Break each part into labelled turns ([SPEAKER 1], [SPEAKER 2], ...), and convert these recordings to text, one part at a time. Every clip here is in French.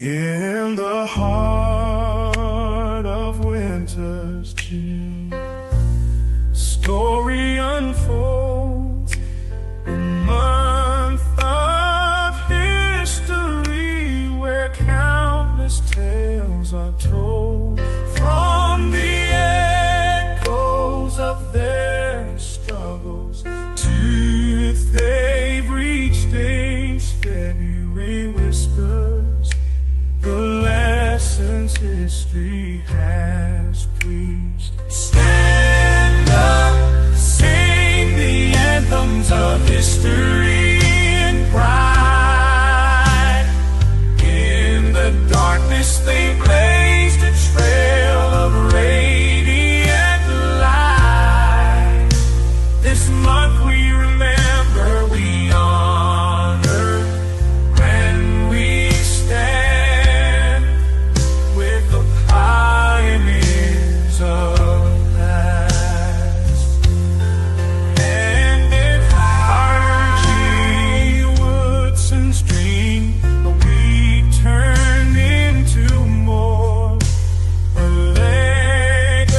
[SPEAKER 1] In the heart of winter's chill, story unfolds, a month of history where countless tales are told. From the echoes of their struggles to they've reached age, February whispers the lessons history has preached. Stand up, sing the anthems of history and pride. In the darkness they blazed a trail of radiant light. This month we remember, we honor, when we stand with the pioneers of past. And in Hardy Woodson stream, we turn into more a legacy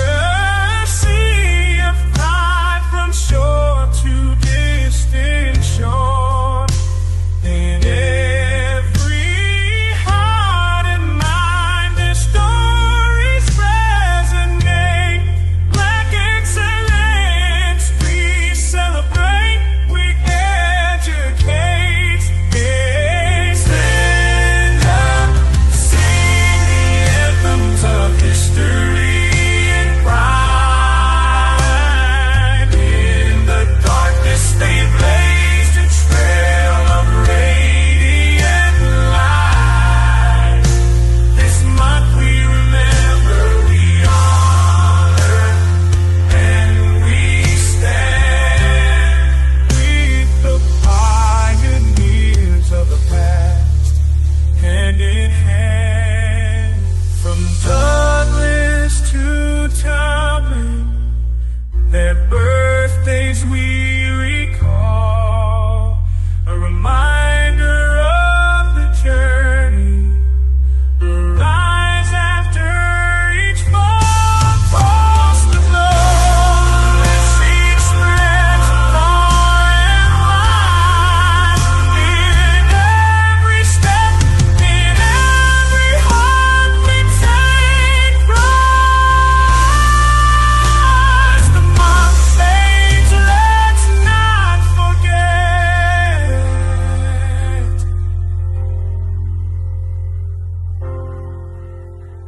[SPEAKER 1] of pride from shore to distant shore. In every heart and mind, their stories resonate. Black excellence, we celebrate, we educate. Stand up, sing the anthems of history and pride. In the darkness they blazed a trail of radiant light. This month we remember, we honor, and we stand with the pioneers of the past, hand in hand. From Douglas to Tubman, their birthdays we recall, a reminder of the journey, the rise after each fall. Across the globe, let's see it spread far and wide. In every step, in every heart, we take rise. The month fades, let's not forget.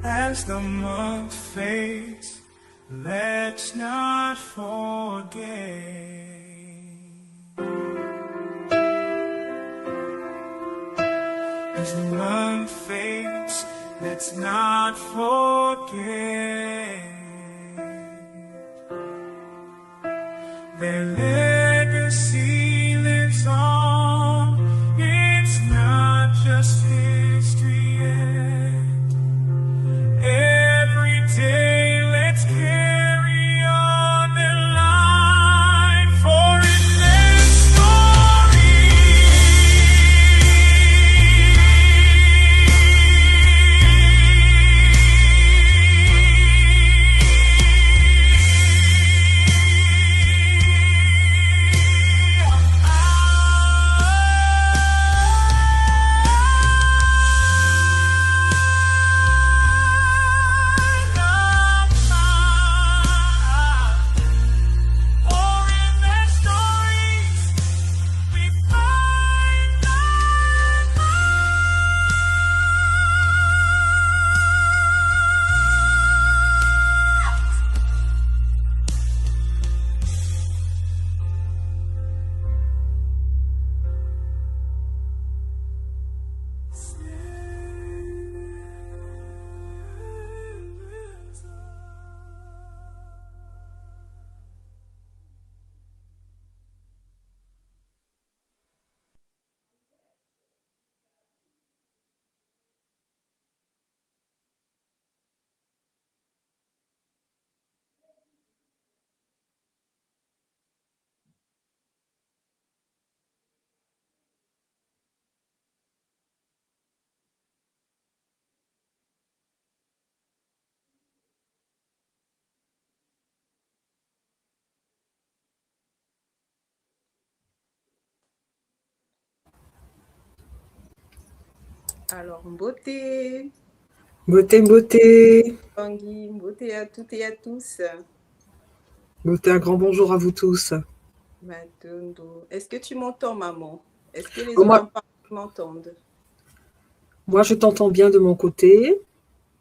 [SPEAKER 1] As the month fades, let's not forget. As the month fades, let's not forget. Their legacy lives on. It's not just history yet. Every day, let's carry on their line, for in their story
[SPEAKER 2] Alors, beauté,
[SPEAKER 3] Beauté, beauté.
[SPEAKER 2] Tanguy, beauté à toutes et à tous.
[SPEAKER 3] Beauté, un grand bonjour à vous tous.
[SPEAKER 2] Matondo. Est-ce que tu m'entends, maman? Est-ce que les
[SPEAKER 3] Oh, moi,
[SPEAKER 2] Olympiens m'entendent?
[SPEAKER 3] moi, je t'entends bien de mon côté.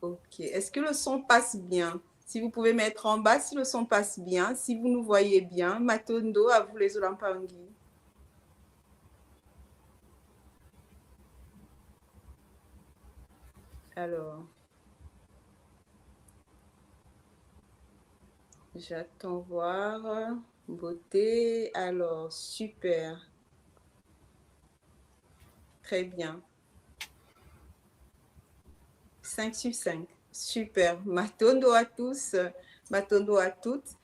[SPEAKER 2] Ok. Est-ce que le son passe bien? Si vous pouvez mettre en bas si le son passe bien, si vous nous voyez bien. Matondo, à vous les Olympiens. Alors, j'attends voir. Beauté. Alors, super. Très bien. 5 sur 5. Super. Matondo à tous. Matondo à toutes.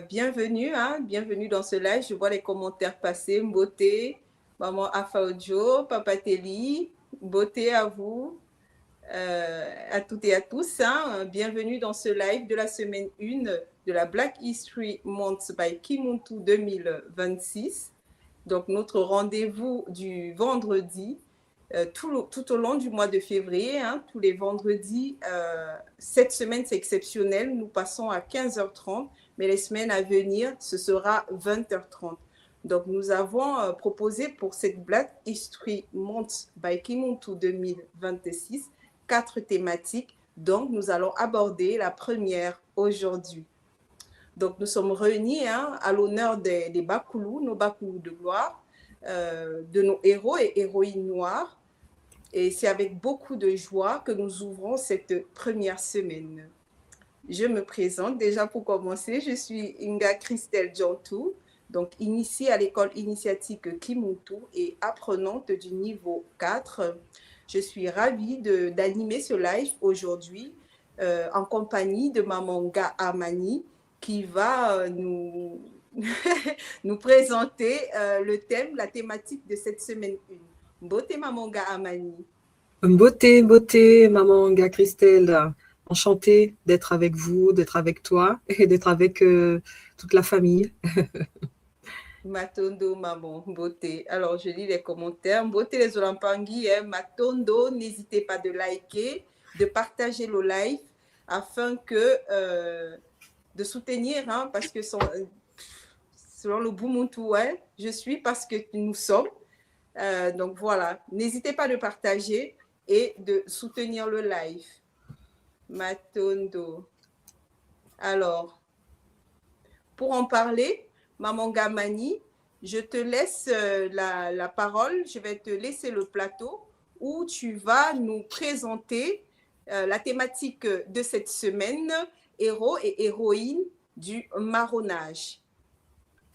[SPEAKER 2] Bienvenue, hein, bienvenue dans ce live. Je vois les commentaires passer. Beauté, maman Afaojo, Papa Teli, beauté à vous, à toutes et à tous. Hein. Bienvenue dans ce live de la semaine 1 de la Black History Month by Kimuntu 2026. Donc, notre rendez-vous du vendredi, tout au long du mois de février, hein, tous les vendredis. Cette semaine, c'est exceptionnel. Nous passons à 15h30, mais les semaines à venir, ce sera 20h30. Donc, nous avons proposé pour cette Black History Month by Kimuntu 2026 4 thématiques. Donc, nous allons aborder la première aujourd'hui. Donc, nous sommes réunis hein, à l'honneur des Bakoulou, nos Bakoulou de gloire, de nos héros et héroïnes noirs. Et c'est avec beaucoup de joie que nous ouvrons cette première semaine. Je me présente déjà pour commencer. Je suis Inga Christelle Djantou, donc initiée à l'école initiatique Kimuntu et apprenante du niveau 4. Je suis ravie d'animer ce live aujourd'hui en compagnie de Maman Nga Amani qui va nous, nous présenter le thème, la thématique de cette semaine 1. Beauté Maman Nga Amani.
[SPEAKER 3] Beauté, beauté, maman Nga Christelle. Enchantée d'être avec vous, d'être avec toi et d'être avec toute la famille.
[SPEAKER 2] Matondo, maman, beauté. Alors, je lis les commentaires. Beauté les Olampangui, hein. Matondo, n'hésitez pas de liker, de partager le live afin que de soutenir, hein, parce que selon le Bumuntu, ouais, je suis parce que nous sommes. Donc voilà, n'hésitez pas de partager et de soutenir le live. Matondo. Alors, pour en parler, Maman Gamani, je te laisse la parole, je vais te laisser le plateau où tu vas nous présenter la thématique de cette semaine, héros et héroïnes du marronnage.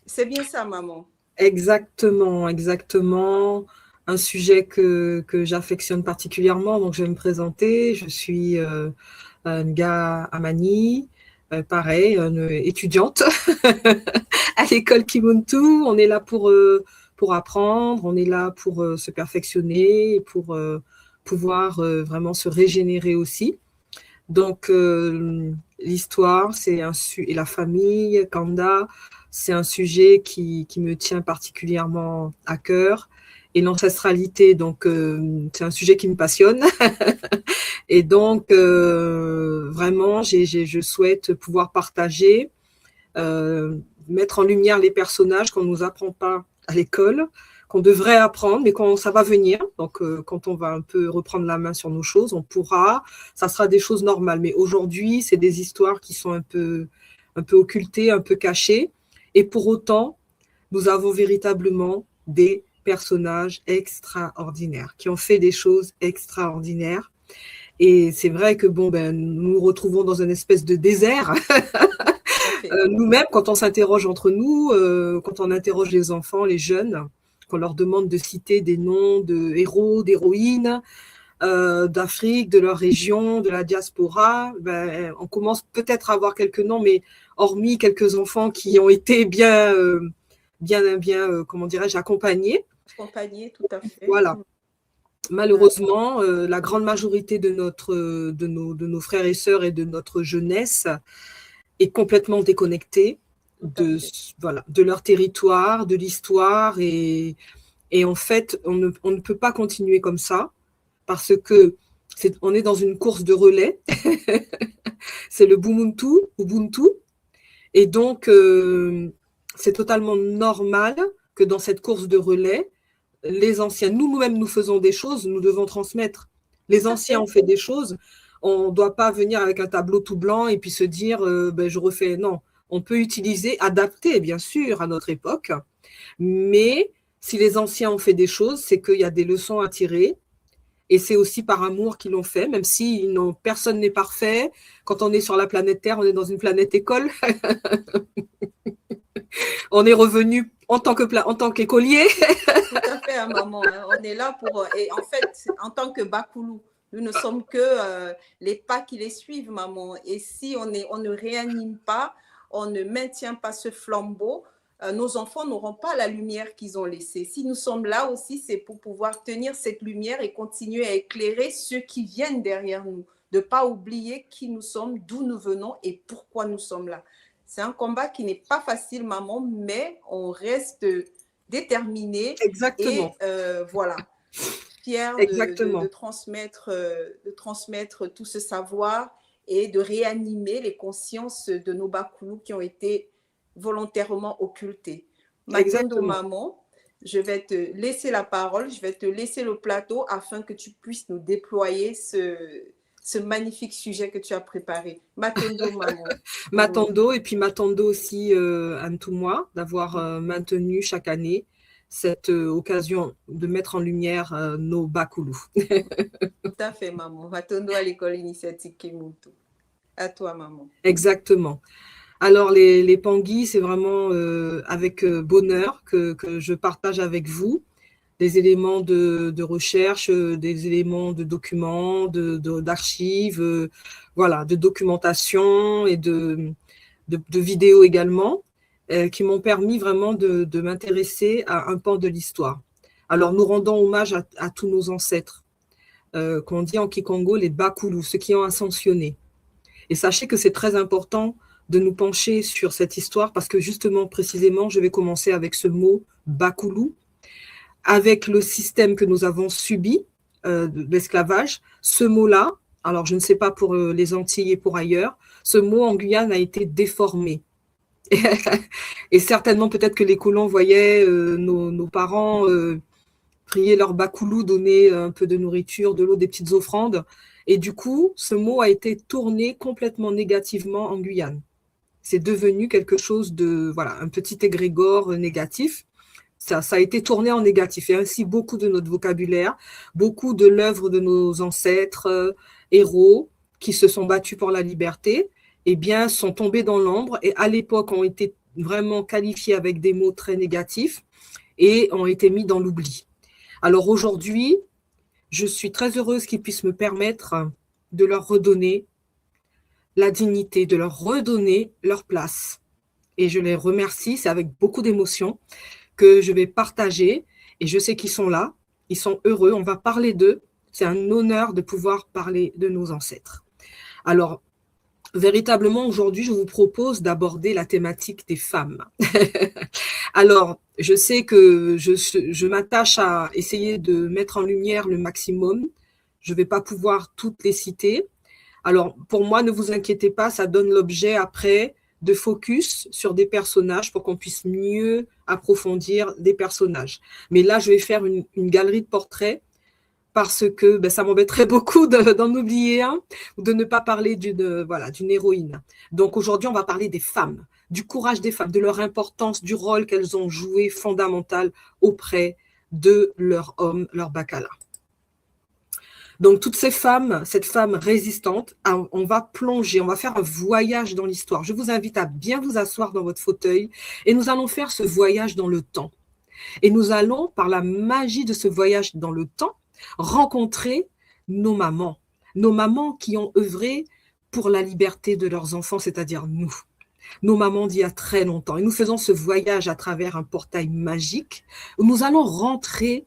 [SPEAKER 2] C'est bien ça, maman?
[SPEAKER 3] Exactement, exactement. Un sujet que j'affectionne particulièrement. Donc, je vais me présenter. Je suis Nga Amani, pareil, une étudiante à l'école Kimuntu. On est là pour apprendre, on est là pour se perfectionner, et pour pouvoir vraiment se régénérer aussi. Donc, l'histoire, et la famille, Kanda, c'est un sujet qui me tient particulièrement à cœur. Et l'ancestralité, donc, c'est un sujet qui me passionne. Et donc, vraiment, je souhaite pouvoir partager, mettre en lumière les personnages qu'on ne nous apprend pas à l'école, qu'on devrait apprendre, mais quand ça va venir. Donc, quand on va un peu reprendre la main sur nos choses, ça sera des choses normales. Mais aujourd'hui, c'est des histoires qui sont un peu occultées, un peu cachées. Et pour autant, nous avons véritablement des personnages extraordinaires, qui ont fait des choses extraordinaires. Et c'est vrai que nous nous retrouvons dans une espèce de désert. Nous-mêmes, quand on s'interroge entre nous, quand on interroge les enfants, les jeunes, qu'on leur demande de citer des noms de héros, d'héroïnes, d'Afrique, de leur région, de la diaspora, on commence peut-être à avoir quelques noms, mais hormis quelques enfants qui ont été bien, comment dirais-je, accompagnés.
[SPEAKER 2] Accompagnés, tout à fait.
[SPEAKER 3] Voilà. Malheureusement, la grande majorité de nos frères et sœurs et de notre jeunesse est complètement déconnectée de leur territoire, de l'histoire. Et en fait, on ne peut pas continuer comme ça parce que on est dans une course de relais. C'est le Ubuntu. Et donc, c'est totalement normal que dans cette course de relais, les anciens, nous-mêmes, nous faisons des choses, nous devons transmettre. Les anciens ont fait des choses, on ne doit pas venir avec un tableau tout blanc et puis se dire, je refais. Non, on peut utiliser, adapter, bien sûr, à notre époque, mais si les anciens ont fait des choses, c'est qu'il y a des leçons à tirer. Et c'est aussi par amour qu'ils l'ont fait, même si personne n'est parfait. Quand on est sur la planète Terre, on est dans une planète école. On est revenu en tant qu'écolier.
[SPEAKER 2] Tout à fait, maman. On est là pour… Et en fait, en tant que Bakoulou, nous ne sommes que les pas qui les suivent, maman. Et si on ne réanime pas, on ne maintient pas ce flambeau, nos enfants n'auront pas la lumière qu'ils ont laissée. Si nous sommes là aussi, c'est pour pouvoir tenir cette lumière et continuer à éclairer ceux qui viennent derrière nous. De ne pas oublier qui nous sommes, d'où nous venons et pourquoi nous sommes là. C'est un combat qui n'est pas facile, maman, mais on reste déterminé.
[SPEAKER 3] Exactement.
[SPEAKER 2] Et voilà, fier de transmettre tout ce savoir et de réanimer les consciences de nos Bakoulous qui ont été volontairement occultés. Matondo maman, je vais te laisser la parole, je vais te laisser le plateau afin que tu puisses nous déployer ce magnifique sujet que tu as préparé. Matondo maman.
[SPEAKER 3] Matondo, et puis Matondo aussi Antouma, d'avoir maintenu chaque année cette occasion de mettre en lumière nos Bakoulous.
[SPEAKER 2] Tout à fait, maman. Matondo à l'école initiatique Kimuntu. À toi, maman.
[SPEAKER 3] Exactement. Alors, les Pangui, c'est vraiment avec bonheur que je partage avec vous des éléments de recherche, des éléments de documents, d'archives, voilà, de documentation et de vidéos également, qui m'ont permis vraiment de m'intéresser à un pan de l'histoire. Alors, nous rendons hommage à tous nos ancêtres, qu'on dit en Kikongo les Bakoulous, ceux qui ont ascensionné. Et sachez que c'est très important de nous pencher sur cette histoire parce que justement, précisément, je vais commencer avec ce mot Bakoulou, avec le système que nous avons subi de l'esclavage. Ce mot-là, alors je ne sais pas pour les Antilles et pour ailleurs, ce mot en Guyane a été déformé. Et certainement, peut-être que les colons voyaient nos parents prier leur Bakoulou, donner un peu de nourriture, de l'eau, des petites offrandes. Et du coup, ce mot a été tourné complètement négativement en Guyane. C'est devenu quelque chose de, voilà, un petit égrégore négatif. Ça a été tourné en négatif. Et ainsi, beaucoup de notre vocabulaire, beaucoup de l'œuvre de nos ancêtres, héros, qui se sont battus pour la liberté, eh bien, sont tombés dans l'ombre et à l'époque ont été vraiment qualifiés avec des mots très négatifs et ont été mis dans l'oubli. Alors aujourd'hui, je suis très heureuse qu'ils puissent me permettre de leur redonner la dignité, de leur redonner leur place. Et je les remercie, c'est avec beaucoup d'émotion que je vais partager. Et je sais qu'ils sont là, ils sont heureux, on va parler d'eux. C'est un honneur de pouvoir parler de nos ancêtres. Alors, véritablement, aujourd'hui, je vous propose d'aborder la thématique des femmes. Alors, je sais que je m'attache à essayer de mettre en lumière le maximum. Je ne vais pas pouvoir toutes les citer. Alors, pour moi, ne vous inquiétez pas, ça donne l'objet après de focus sur des personnages pour qu'on puisse mieux approfondir des personnages. Mais là, je vais faire une galerie de portraits parce que ça m'embêterait beaucoup d'en oublier un ou de ne pas parler d'une héroïne. Donc aujourd'hui, on va parler des femmes, du courage des femmes, de leur importance, du rôle qu'elles ont joué fondamental auprès de leur homme, leur Bakala. Donc toutes ces femmes, cette femme résistante, on va plonger, on va faire un voyage dans l'histoire. Je vous invite à bien vous asseoir dans votre fauteuil et nous allons faire ce voyage dans le temps. Et nous allons, par la magie de ce voyage dans le temps, rencontrer nos mamans qui ont œuvré pour la liberté de leurs enfants, c'est-à-dire nous. Nos mamans d'il y a très longtemps. Et nous faisons ce voyage à travers un portail magique où nous allons rentrer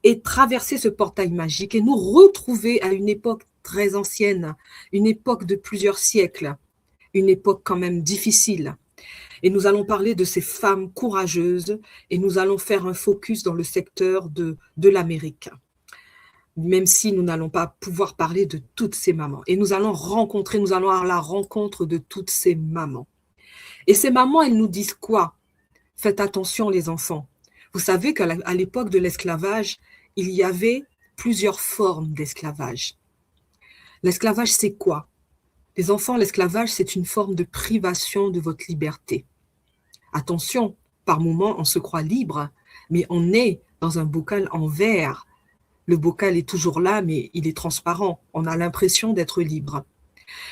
[SPEAKER 3] et traverser ce portail magique et nous retrouver à une époque très ancienne, une époque de plusieurs siècles, une époque quand même difficile. Et nous allons parler de ces femmes courageuses et nous allons faire un focus dans le secteur de l'Amérique. même si nous n'allons pas pouvoir parler de toutes ces mamans. Et nous allons avoir la rencontre de toutes ces mamans. Et ces mamans, elles nous disent quoi? Faites attention les enfants. Vous savez qu'à l'époque de l'esclavage, il y avait plusieurs formes d'esclavage. L'esclavage, c'est quoi? Les enfants, l'esclavage, c'est une forme de privation de votre liberté. Attention, par moments, on se croit libre, mais on est dans un bocal en verre. Le bocal est toujours là, mais il est transparent. On a l'impression d'être libre.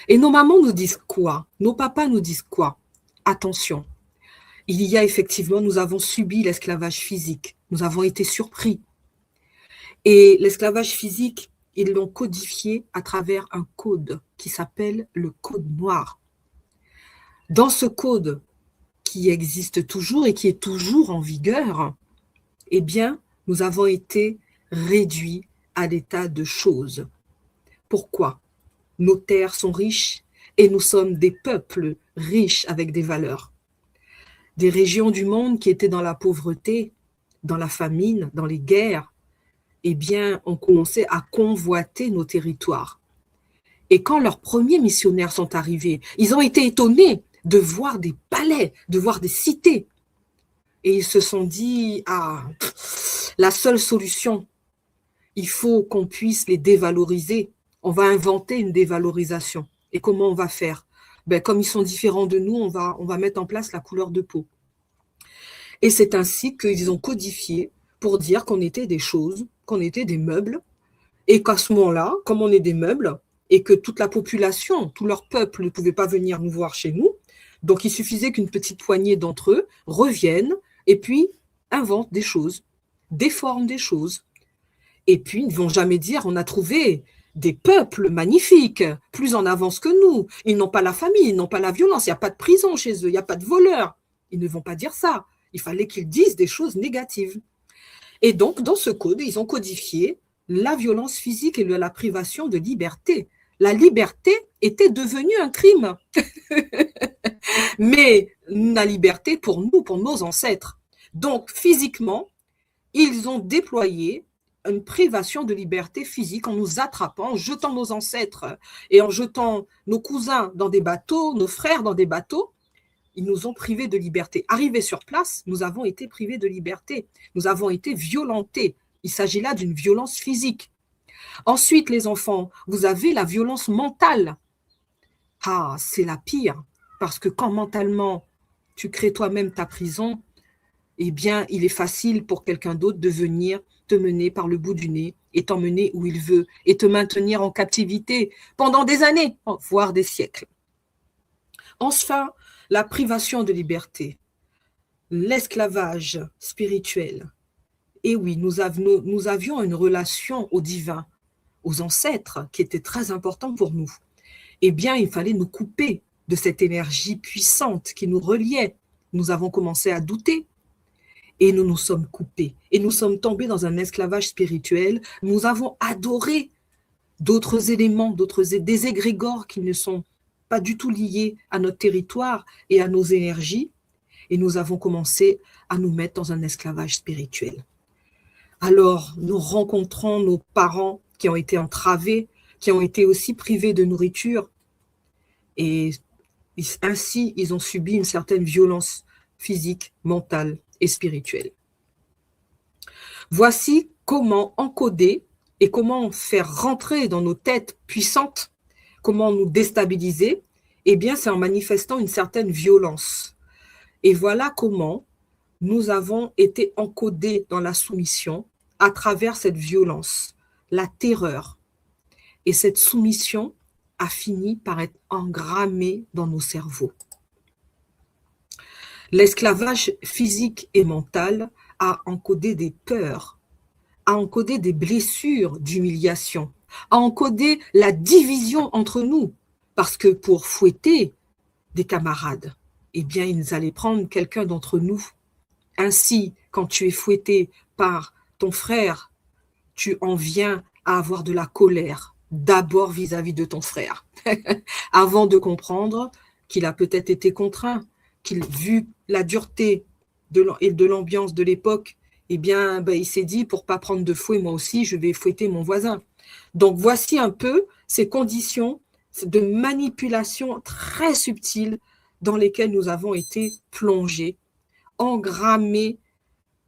[SPEAKER 3] Et nos mamans nous disent quoi? Nos papas nous disent quoi? Attention, il y a effectivement, nous avons subi l'esclavage physique. Nous avons été surpris. Et l'esclavage physique, ils l'ont codifié à travers un code qui s'appelle le code noir. Dans ce code qui existe toujours et qui est toujours en vigueur, eh bien, nous avons été réduits à l'état de choses. Pourquoi? Nos terres sont riches et nous sommes des peuples riches avec des valeurs. Des régions du monde qui étaient dans la pauvreté, dans la famine, dans les guerres, eh bien, ont commencé à convoiter nos territoires. Et quand leurs premiers missionnaires sont arrivés, ils ont été étonnés de voir des palais, de voir des cités. Et ils se sont dit, ah, la seule solution, il faut qu'on puisse les dévaloriser. On va inventer une dévalorisation. Et comment on va faire? Ben, comme ils sont différents de nous, on va mettre en place la couleur de peau. Et c'est ainsi qu'ils ont codifié pour dire qu'on était des choses, qu'on était des meubles, et qu'à ce moment-là, comme on est des meubles, et que toute la population, tout leur peuple ne pouvait pas venir nous voir chez nous, donc il suffisait qu'une petite poignée d'entre eux reviennent, et puis inventent des choses, déforment des choses. Et puis, ils ne vont jamais dire, on a trouvé des peuples magnifiques, plus en avance que nous. Ils n'ont pas la famille, ils n'ont pas la violence, il n'y a pas de prison chez eux, il n'y a pas de voleurs. Ils ne vont pas dire ça. Il fallait qu'ils disent des choses négatives. Et donc, dans ce code, ils ont codifié la violence physique et la privation de liberté. La liberté était devenue un crime. Mais la liberté pour nous, pour nos ancêtres. Donc, physiquement, ils ont déployé une privation de liberté physique en nous attrapant, en jetant nos ancêtres et en jetant nos cousins dans des bateaux, nos frères dans des bateaux. Ils nous ont privés de liberté. Arrivés sur place, nous avons été privés de liberté. Nous avons été violentés. Il s'agit là d'une violence physique. Ensuite, les enfants, vous avez la violence mentale. Ah, c'est la pire. Parce que quand mentalement, tu crées toi-même ta prison, eh bien, il est facile pour quelqu'un d'autre de venir te mener par le bout du nez et t'emmener où il veut et te maintenir en captivité pendant des années, voire des siècles. Enfin, la privation de liberté, l'esclavage spirituel. Et oui, nous avions une relation au divin, aux ancêtres, qui était très important pour nous. Eh bien, il fallait nous couper de cette énergie puissante qui nous reliait. Nous avons commencé à douter. Et nous nous sommes coupés. Et nous sommes tombés dans un esclavage spirituel. Nous avons adoré d'autres éléments, des égrégores qui ne sont pas du tout liés à notre territoire et à nos énergies. Et nous avons commencé à nous mettre dans un esclavage spirituel. Alors, nous rencontrons nos parents qui ont été entravés, qui ont été aussi privés de nourriture. Et ainsi, ils ont subi une certaine violence physique, mentale et spirituelle. Voici comment encoder et comment faire rentrer dans nos têtes puissantes, comment nous déstabiliser. Eh bien, c'est en manifestant une certaine violence. Et voilà comment nous avons été encodés dans la soumission à travers cette violence, la terreur. Et cette soumission a fini par être engrammée dans nos cerveaux. L'esclavage physique et mental a encodé des peurs, a encodé des blessures d'humiliation, a encodé la division entre nous. Parce que pour fouetter des camarades, eh bien, ils allaient prendre quelqu'un d'entre nous. Ainsi, quand tu es fouetté par ton frère, tu en viens à avoir de la colère, d'abord vis-à-vis de ton frère, avant de comprendre qu'il a peut-être été contraint, qu'il, vu la dureté de l'ambiance de l'époque, eh bien, ben, il s'est dit, pour pas prendre de fouet, moi aussi, je vais fouetter mon voisin. Donc, voici un peu ces conditions de manipulation très subtiles dans lesquelles nous avons été plongés, engrammés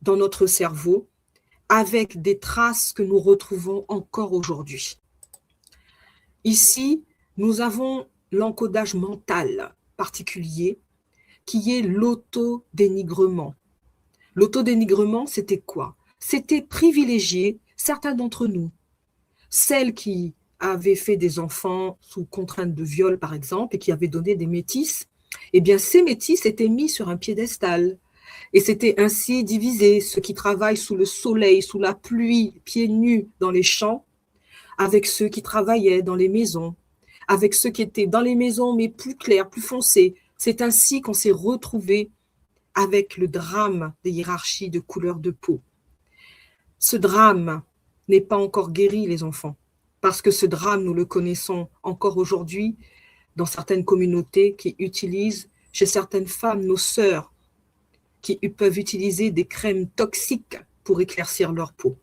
[SPEAKER 3] dans notre cerveau, avec des traces que nous retrouvons encore aujourd'hui. Ici, nous avons l'encodage mental particulier qui est l'autodénigrement. L'autodénigrement, c'était quoi? C'était privilégier certains d'entre nous, celles qui avaient fait des enfants sous contrainte de viol, par exemple, et qui avaient donné des métis. Eh bien, ces métis étaient mis sur un piédestal. Et c'était ainsi divisé, ceux qui travaillent sous le soleil, sous la pluie, pieds nus dans les champs, avec ceux qui travaillaient dans les maisons, avec ceux qui étaient dans les maisons, mais plus clairs, plus foncés. C'est ainsi qu'on s'est retrouvés avec le drame des hiérarchies de couleur de peau. Ce drame n'est pas encore guéri, les enfants, parce que ce drame, nous le connaissons encore aujourd'hui dans certaines communautés qui utilisent, chez certaines femmes, nos sœurs, qui peuvent utiliser des crèmes toxiques pour éclaircir leur peau.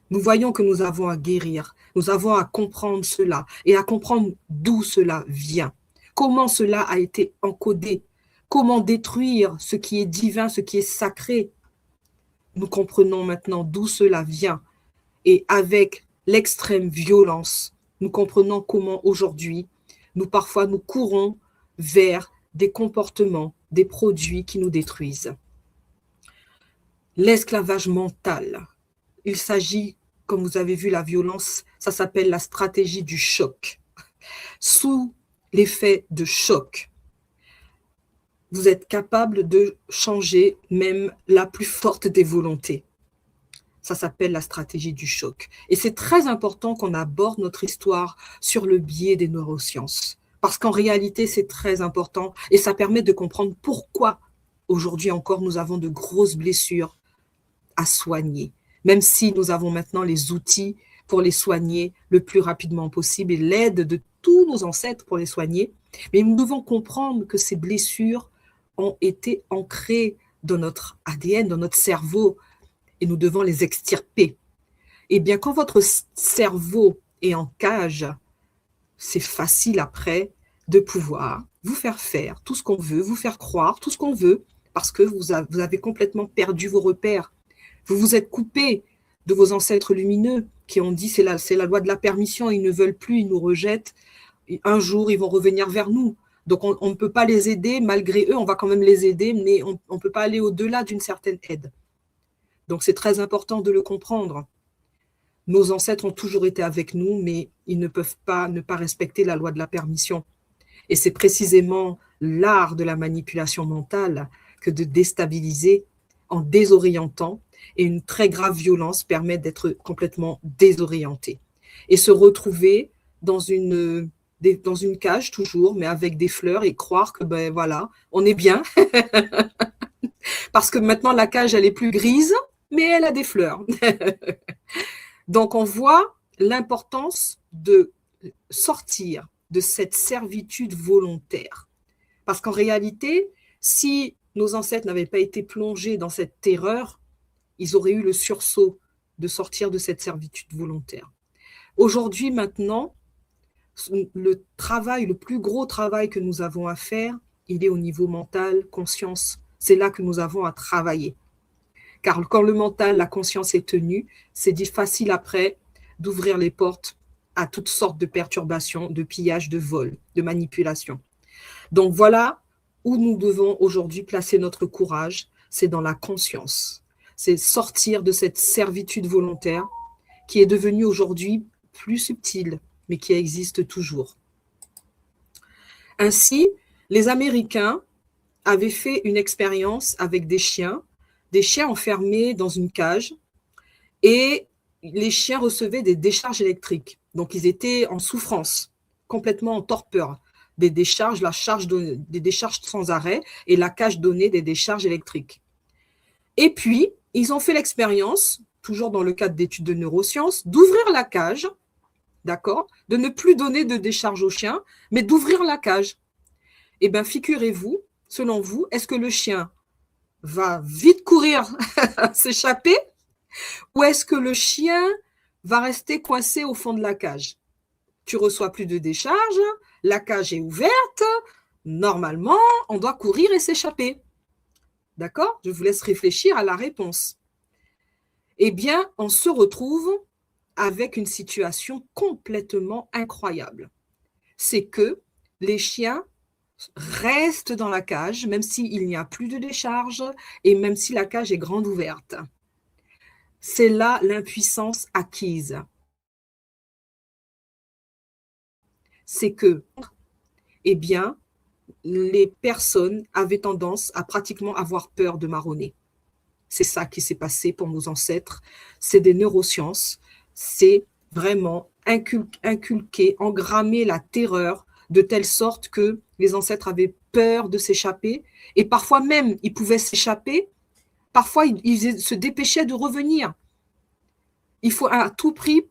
[SPEAKER 3] Nous voyons que nous avons à guérir, nous avons à comprendre cela et à comprendre d'où cela vient, comment cela a été encodé, comment détruire ce qui est divin, ce qui est sacré. Nous comprenons maintenant d'où cela vient et avec l'extrême violence, nous comprenons comment aujourd'hui, parfois nous courons vers des comportements, des produits qui nous détruisent. L'esclavage mental, il s'agit, comme vous avez vu, la violence, ça s'appelle la stratégie du choc. Sous l'effet de choc, vous êtes capable de changer même la plus forte des volontés. Ça s'appelle la stratégie du choc. Et c'est très important qu'on aborde notre histoire sur le biais des neurosciences. Parce qu'en réalité, c'est très important et ça permet de comprendre pourquoi aujourd'hui encore nous avons de grosses blessures à soigner. Même si nous avons maintenant les outils pour les soigner le plus rapidement possible et l'aide de tous nos ancêtres pour les soigner. Mais nous devons comprendre que ces blessures ont été ancrées dans notre ADN, dans notre cerveau, et nous devons les extirper. Eh bien, quand votre cerveau est en cage, c'est facile après de pouvoir vous faire tout ce qu'on veut, vous faire croire tout ce qu'on veut, parce que vous avez complètement perdu vos repères. Vous vous êtes coupé de vos ancêtres lumineux qui ont dit c'est la loi de la permission, ils ne veulent plus, ils nous rejettent. Et un jour, ils vont revenir vers nous. Donc, on ne peut pas les aider, malgré eux, on va quand même les aider, mais on ne peut pas aller au-delà d'une certaine aide. Donc, c'est très important de le comprendre. Nos ancêtres ont toujours été avec nous, mais ils ne peuvent pas ne pas respecter la loi de la permission. Et c'est précisément l'art de la manipulation mentale que de déstabiliser en désorientant. Et une très grave violence permet d'être complètement désorienté. Et se retrouver dans une cage toujours, mais avec des fleurs et croire que, ben voilà, on est bien. Parce que maintenant, la cage, elle est plus grise, mais elle a des fleurs. Donc, on voit l'importance de sortir de cette servitude volontaire. Parce qu'en réalité, si nos ancêtres n'avaient pas été plongés dans cette terreur, ils auraient eu le sursaut de sortir de cette servitude volontaire. Aujourd'hui, maintenant, le plus gros travail que nous avons à faire, il est au niveau mental, conscience. C'est là que nous avons à travailler. Car quand le mental, la conscience est tenue, c'est facile après d'ouvrir les portes à toutes sortes de perturbations, de pillages, de vols, de manipulations. Donc voilà où nous devons aujourd'hui placer notre courage, c'est dans la conscience. C'est sortir de cette servitude volontaire qui est devenue aujourd'hui plus subtile, mais qui existe toujours. Ainsi, les Américains avaient fait une expérience avec des chiens enfermés dans une cage, et les chiens recevaient des décharges électriques. Donc, ils étaient en souffrance, complètement en torpeur. Des décharges sans arrêt, et la cage donnait des décharges électriques. Et puis, ils ont fait l'expérience, toujours dans le cadre d'études de neurosciences, d'ouvrir la cage, d'accord, de ne plus donner de décharge aux chiens, mais d'ouvrir la cage. Eh bien, figurez-vous, selon vous, est-ce que le chien va vite courir s'échapper ou est-ce que le chien va rester coincé au fond de la cage? Tu reçois plus de décharge, la cage est ouverte, normalement, on doit courir et s'échapper. D'accord? Je vous laisse réfléchir à la réponse. Eh bien, on se retrouve avec une situation complètement incroyable. C'est que les chiens restent dans la cage, même s'il n'y a plus de décharge et même si la cage est grande ouverte. C'est là l'impuissance acquise. C'est que, eh bien, les personnes avaient tendance à pratiquement avoir peur de marronner. C'est ça qui s'est passé pour nos ancêtres. C'est des neurosciences. C'est vraiment inculquer, engrammer la terreur de telle sorte que les ancêtres avaient peur de s'échapper. Et parfois même, ils pouvaient s'échapper. Parfois, ils se dépêchaient de revenir. Il faut à tout prix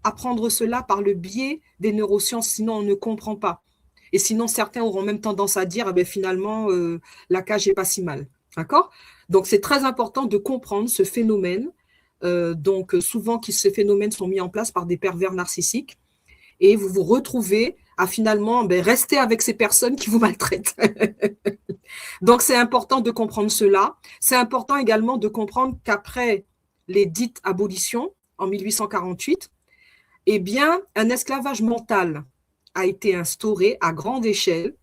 [SPEAKER 3] apprendre cela par le biais des neurosciences, sinon on ne comprend pas. Et sinon, certains auront même tendance à dire, eh bien, finalement, la cage n'est pas si mal. D'accord? Donc, c'est très important de comprendre ce phénomène. Donc, souvent, ces phénomènes sont mis en place par des pervers narcissiques. Et vous vous retrouvez à finalement rester avec ces personnes qui vous maltraitent. Donc, c'est important de comprendre cela. C'est important également de comprendre qu'après les dites abolitions, en 1848, eh bien, un esclavage mental a été instauré à grande échelle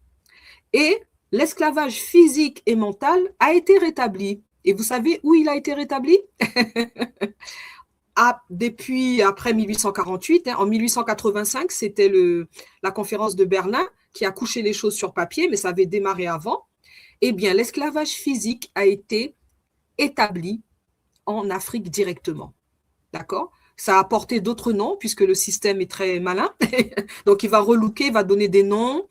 [SPEAKER 3] et l'esclavage physique et mental a été rétabli. Et vous savez où il a été rétabli? Depuis après 1848, en 1885, c'était la conférence de Berlin qui a couché les choses sur papier, mais ça avait démarré avant. Eh bien, l'esclavage physique a été établi en Afrique directement. D'accord? Ça a apporté d'autres noms puisque le système est très malin. Donc, il va relooker, il va donner des noms.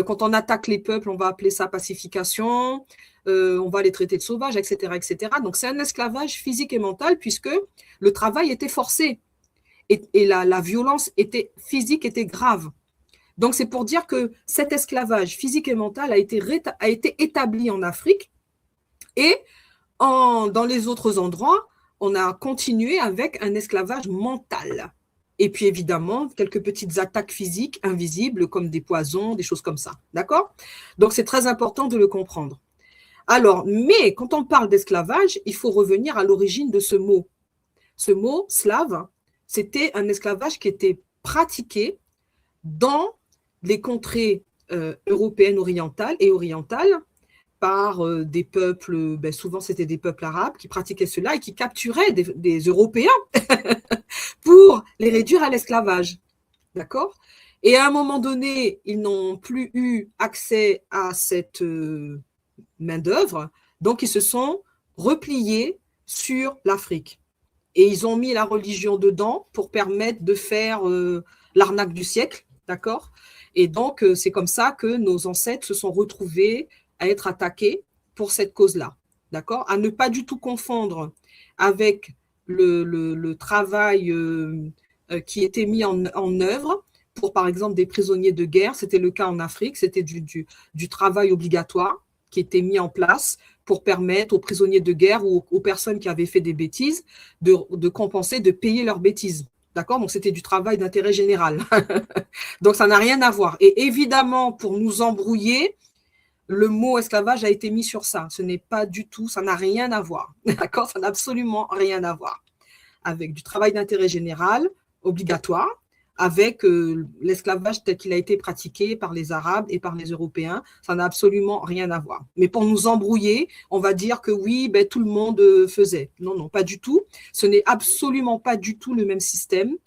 [SPEAKER 3] Quand on attaque les peuples, on va appeler ça pacification. On va les traiter de sauvages, etc., etc. Donc, c'est un esclavage physique et mental puisque le travail était forcé et la violence physique était grave. Donc, c'est pour dire que cet esclavage physique et mental a été établi en Afrique et dans les autres endroits, on a continué avec un esclavage mental. Et puis évidemment, quelques petites attaques physiques invisibles comme des poisons, des choses comme ça. D'accord? Donc c'est très important de le comprendre. Alors, mais quand on parle d'esclavage, il faut revenir à l'origine de ce mot. Ce mot slave, c'était un esclavage qui était pratiqué dans les contrées européennes orientales par des peuples, souvent c'était des peuples arabes qui pratiquaient cela et qui capturaient des Européens pour les réduire à l'esclavage. D'accord? Et à un moment donné, ils n'ont plus eu accès à cette main-d'œuvre, donc ils se sont repliés sur l'Afrique. Et ils ont mis la religion dedans pour permettre de faire l'arnaque du siècle. D'accord? Et donc, c'est comme ça que nos ancêtres se sont retrouvés à être attaqués pour cette cause-là, d'accord? À ne pas du tout confondre avec le travail qui était mis en œuvre pour, par exemple, des prisonniers de guerre. C'était le cas en Afrique, c'était du travail obligatoire qui était mis en place pour permettre aux prisonniers de guerre ou aux personnes qui avaient fait des bêtises de compenser, de payer leurs bêtises. D'accord? Donc, c'était du travail d'intérêt général. Donc, ça n'a rien à voir. Et évidemment, pour nous embrouiller, le mot esclavage a été mis sur ça. Ce n'est pas du tout, ça n'a rien à voir. D'accord? Ça n'a absolument rien à voir. Avec du travail d'intérêt général, obligatoire, avec l'esclavage tel qu'il a été pratiqué par les Arabes et par les Européens, ça n'a absolument rien à voir. Mais pour nous embrouiller, on va dire que oui, tout le monde faisait. Non, non, pas du tout. Ce n'est absolument pas du tout le même système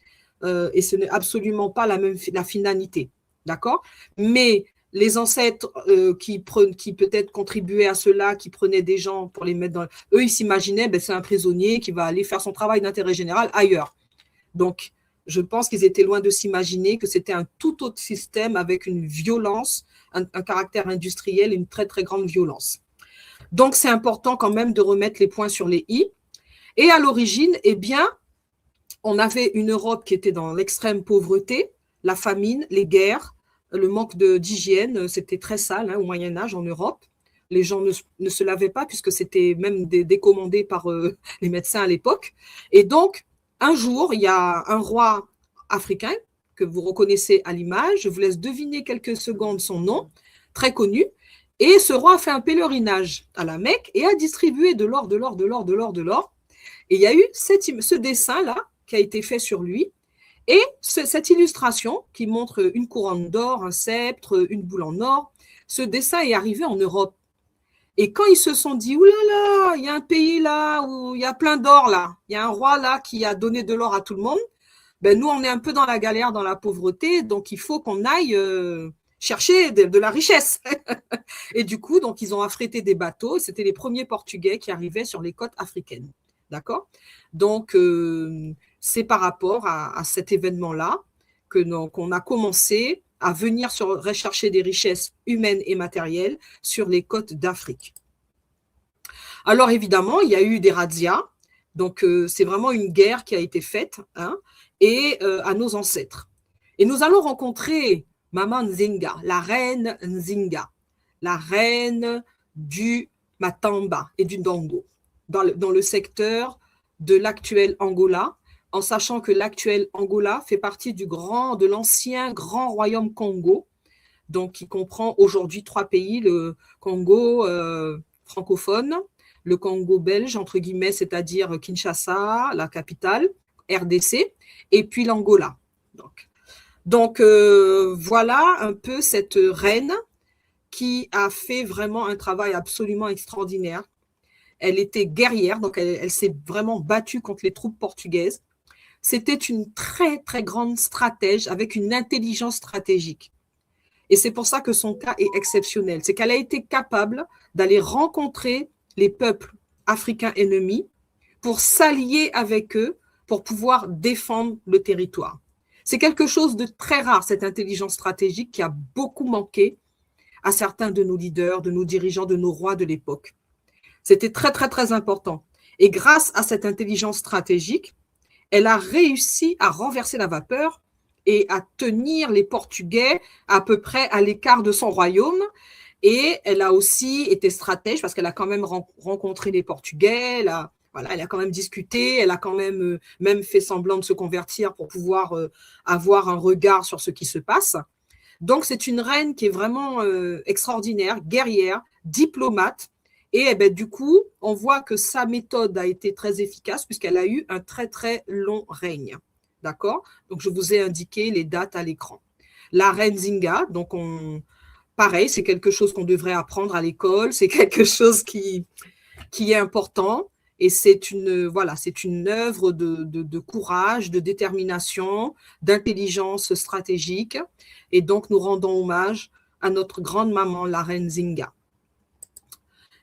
[SPEAKER 3] et ce n'est absolument pas la finalité. D'accord? Mais les ancêtres qui peut-être contribuaient à cela, qui prenaient des gens pour les mettre dans... Eux, ils s'imaginaient, c'est un prisonnier qui va aller faire son travail d'intérêt général ailleurs. Donc, je pense qu'ils étaient loin de s'imaginer que c'était un tout autre système avec une violence, un caractère industriel et une très, très grande violence. Donc, c'est important quand même de remettre les points sur les i. Et à l'origine, eh bien, on avait une Europe qui était dans l'extrême pauvreté, la famine, les guerres, le manque d'hygiène, c'était très sale au Moyen-Âge en Europe. Les gens ne se lavaient pas puisque c'était même décommandé par les médecins à l'époque. Et donc, un jour, il y a un roi africain que vous reconnaissez à l'image. Je vous laisse deviner quelques secondes son nom, très connu. Et ce roi a fait un pèlerinage à la Mecque et a distribué de l'or, de l'or, de l'or, de l'or, de l'or. Et il y a eu ce dessin-là qui a été fait sur lui. Et cette illustration qui montre une couronne d'or, un sceptre, une boule en or, ce dessin est arrivé en Europe. Et quand ils se sont dit, oulala, il y a un pays là où il y a plein d'or là, il y a un roi là qui a donné de l'or à tout le monde, ben nous on est un peu dans la galère, dans la pauvreté, donc il faut qu'on aille chercher de la richesse. Et du coup, donc ils ont affrété des bateaux, c'était les premiers Portugais qui arrivaient sur les côtes africaines. D'accord? Donc, c'est par rapport à cet événement-là qu'on a commencé à venir rechercher des richesses humaines et matérielles sur les côtes d'Afrique. Alors, évidemment, il y a eu des razzias. Donc, c'est vraiment une guerre qui a été faite et à nos ancêtres. Et nous allons rencontrer Maman Nzinga, la reine Nzinga, la reine du Matamba et du Ndongo, dans le secteur de l'actuel Angola, en sachant que l'actuel Angola fait partie de l'ancien grand royaume Congo, donc qui comprend aujourd'hui 3 pays, le Congo francophone, le Congo belge, entre guillemets, c'est-à-dire Kinshasa, la capitale, RDC, et puis l'Angola. Donc voilà un peu cette reine qui a fait vraiment un travail absolument extraordinaire. Elle était guerrière, donc elle s'est vraiment battue contre les troupes portugaises. C'était une très, très grande stratège avec une intelligence stratégique. Et c'est pour ça que son cas est exceptionnel. C'est qu'elle a été capable d'aller rencontrer les peuples africains ennemis pour s'allier avec eux pour pouvoir défendre le territoire. C'est quelque chose de très rare, cette intelligence stratégique qui a beaucoup manqué à certains de nos leaders, de nos dirigeants, de nos rois de l'époque. C'était très, très, très important. Et grâce à cette intelligence stratégique, elle a réussi à renverser la vapeur et à tenir les Portugais à peu près à l'écart de son royaume. Et elle a aussi été stratège parce qu'elle a quand même rencontré les Portugais, elle a quand même discuté, elle a quand même fait semblant de se convertir pour pouvoir avoir un regard sur ce qui se passe. Donc, c'est une reine qui est vraiment extraordinaire, guerrière, diplomate. Et du coup, on voit que sa méthode a été très efficace puisqu'elle a eu un très, très long règne. D'accord? Donc, je vous ai indiqué les dates à l'écran. La reine Nzinga, donc pareil, c'est quelque chose qu'on devrait apprendre à l'école, c'est quelque chose qui est important. Et c'est une œuvre de courage, de détermination, d'intelligence stratégique. Et donc, nous rendons hommage à notre grande maman, la reine Nzinga.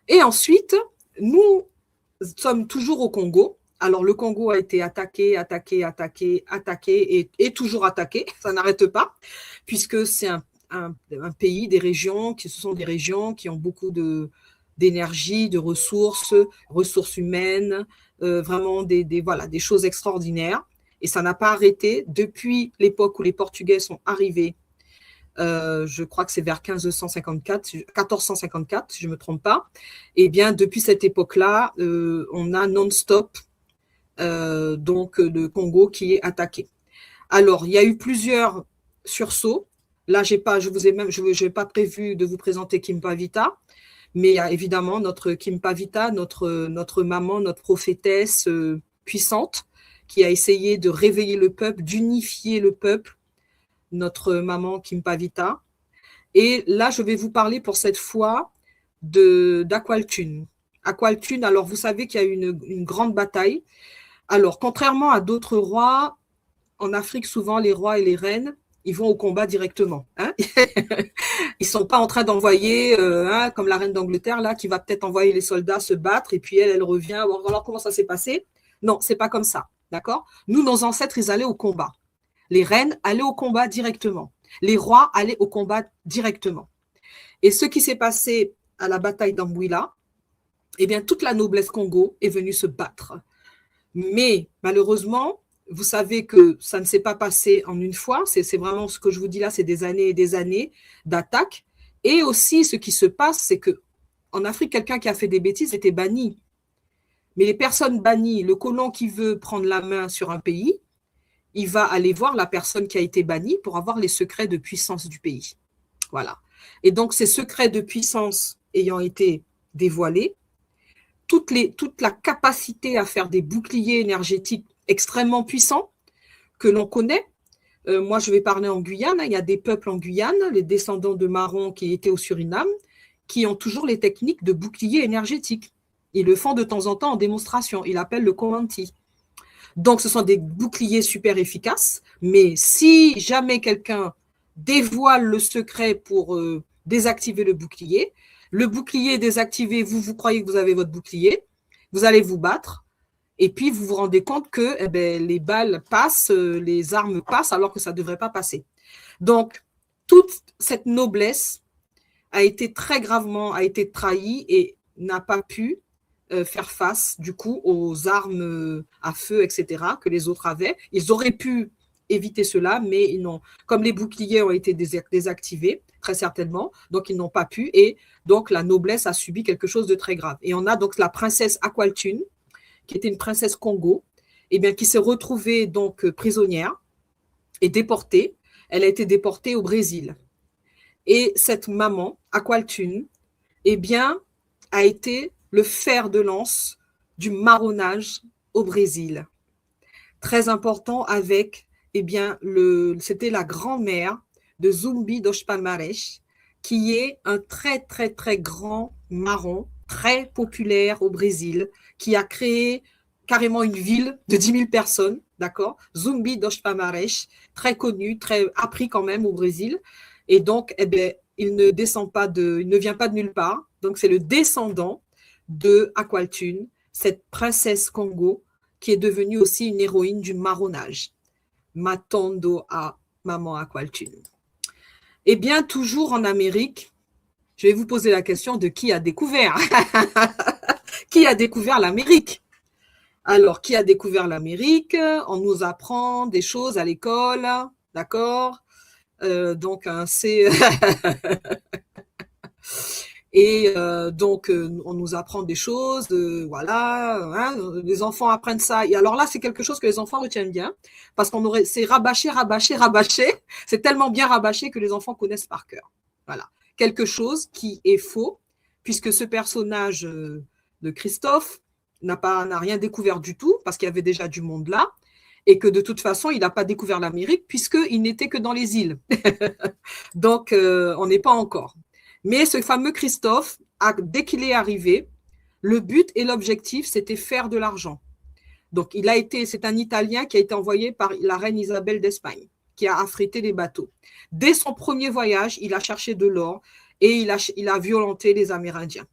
[SPEAKER 3] Et ensuite, nous sommes toujours au Congo. Alors, le Congo a été attaqué et toujours attaqué. Ça n'arrête pas, puisque c'est un pays, des régions, ce sont des régions qui ont beaucoup d'énergie, de ressources humaines, vraiment des choses extraordinaires. Et ça n'a pas arrêté depuis l'époque où les Portugais sont arrivés. Je crois que c'est vers 1454, si je ne me trompe pas. Et bien, depuis cette époque-là, on a non-stop donc le Congo qui est attaqué. Alors, il y a eu plusieurs sursauts. Là, je n'ai pas prévu de vous présenter Kimpavita, mais il y a évidemment notre Kimpavita, notre maman, notre prophétesse puissante, qui a essayé de réveiller le peuple, d'unifier le peuple, notre maman Kimpavita. Et là, je vais vous parler pour cette fois d'Aqualtune. Aqualtune, alors vous savez qu'il y a eu une grande bataille. Alors, contrairement à d'autres rois, en Afrique, souvent, les rois et les reines, ils vont au combat directement. Hein. Ils ne sont pas en train d'envoyer, comme la reine d'Angleterre, là, qui va peut-être envoyer les soldats se battre, et puis elle revient. Alors, comment ça s'est passé? Non, c'est pas comme ça. D'accord? Nous, nos ancêtres, ils allaient au combat. Les reines allaient au combat directement. Les rois allaient au combat directement. Et ce qui s'est passé à la bataille d'Ambouila, eh bien, toute la noblesse Congo est venue se battre. Mais malheureusement, vous savez que ça ne s'est pas passé en une fois. C'est vraiment ce que je vous dis là, c'est des années et des années d'attaque. Et aussi, ce qui se passe, c'est que en Afrique, quelqu'un qui a fait des bêtises était banni. Mais les personnes bannies, le colon qui veut prendre la main sur un pays, il va aller voir la personne qui a été bannie pour avoir les secrets de puissance du pays. Voilà. Et donc, ces secrets de puissance ayant été dévoilés, toute la capacité à faire des boucliers énergétiques extrêmement puissants que l'on connaît. Moi, je vais parler en Guyane. Il y a des peuples en Guyane, les descendants de Marron qui étaient au Suriname, qui ont toujours les techniques de boucliers énergétiques. Ils le font de temps en temps en démonstration. Ils l'appellent le Komanti. Donc, ce sont des boucliers super efficaces. Mais si jamais quelqu'un dévoile le secret pour désactiver le bouclier désactivé, vous croyez que vous avez votre bouclier, vous allez vous battre. Et puis, vous vous rendez compte que les balles passent, les armes passent, alors que ça ne devrait pas passer. Donc, toute cette noblesse a été très gravement trahie et n'a pas pu faire face, du coup, aux armes à feu, etc., que les autres avaient. Ils auraient pu éviter cela, mais ils n'ont, comme les boucliers ont été désactivés, très certainement, donc ils n'ont pas pu, et donc la noblesse a subi quelque chose de très grave. Et on a donc la princesse Aqualtune, qui était une princesse Congo, qui s'est retrouvée donc prisonnière et déportée. Elle a été déportée au Brésil. Et cette maman, Aqualtune, a été le fer de lance du marronnage au Brésil. Très important avec, c'était la grand-mère de Zumbi dos Palmares, qui est un très, très, très grand marron, très populaire au Brésil, qui a créé carrément une ville de 10 000 personnes, d'accord? Zumbi dos Palmares, très connu, très appris quand même au Brésil. Et donc, il ne vient pas de nulle part. Donc, c'est le descendant de Aqualtune, cette princesse Congo, qui est devenue aussi une héroïne du marronnage. Matondo à maman Aqualtune. Toujours en Amérique, je vais vous poser la question de qui a découvert Qui a découvert l'Amérique? Alors, qui a découvert l'Amérique? On nous apprend des choses à l'école, d'accord? Donc, c'est... Et on nous apprend des choses, voilà, hein, les enfants apprennent ça. Et alors là, c'est quelque chose que les enfants retiennent bien, parce c'est rabâché, rabâché, rabâché. C'est tellement bien rabâché que les enfants connaissent par cœur. Voilà, quelque chose qui est faux, puisque ce personnage de Christophe n'a rien découvert du tout, parce qu'il y avait déjà du monde là, et que de toute façon, il n'a pas découvert l'Amérique, puisqu'il n'était que dans les îles. Donc, on n'est pas encore. Mais ce fameux Christophe, dès qu'il est arrivé, le but et l'objectif, c'était faire de l'argent. Donc, c'est un Italien qui a été envoyé par la reine Isabelle d'Espagne, qui a affrété les bateaux. Dès son premier voyage, il a cherché de l'or et il a violenté les Amérindiens.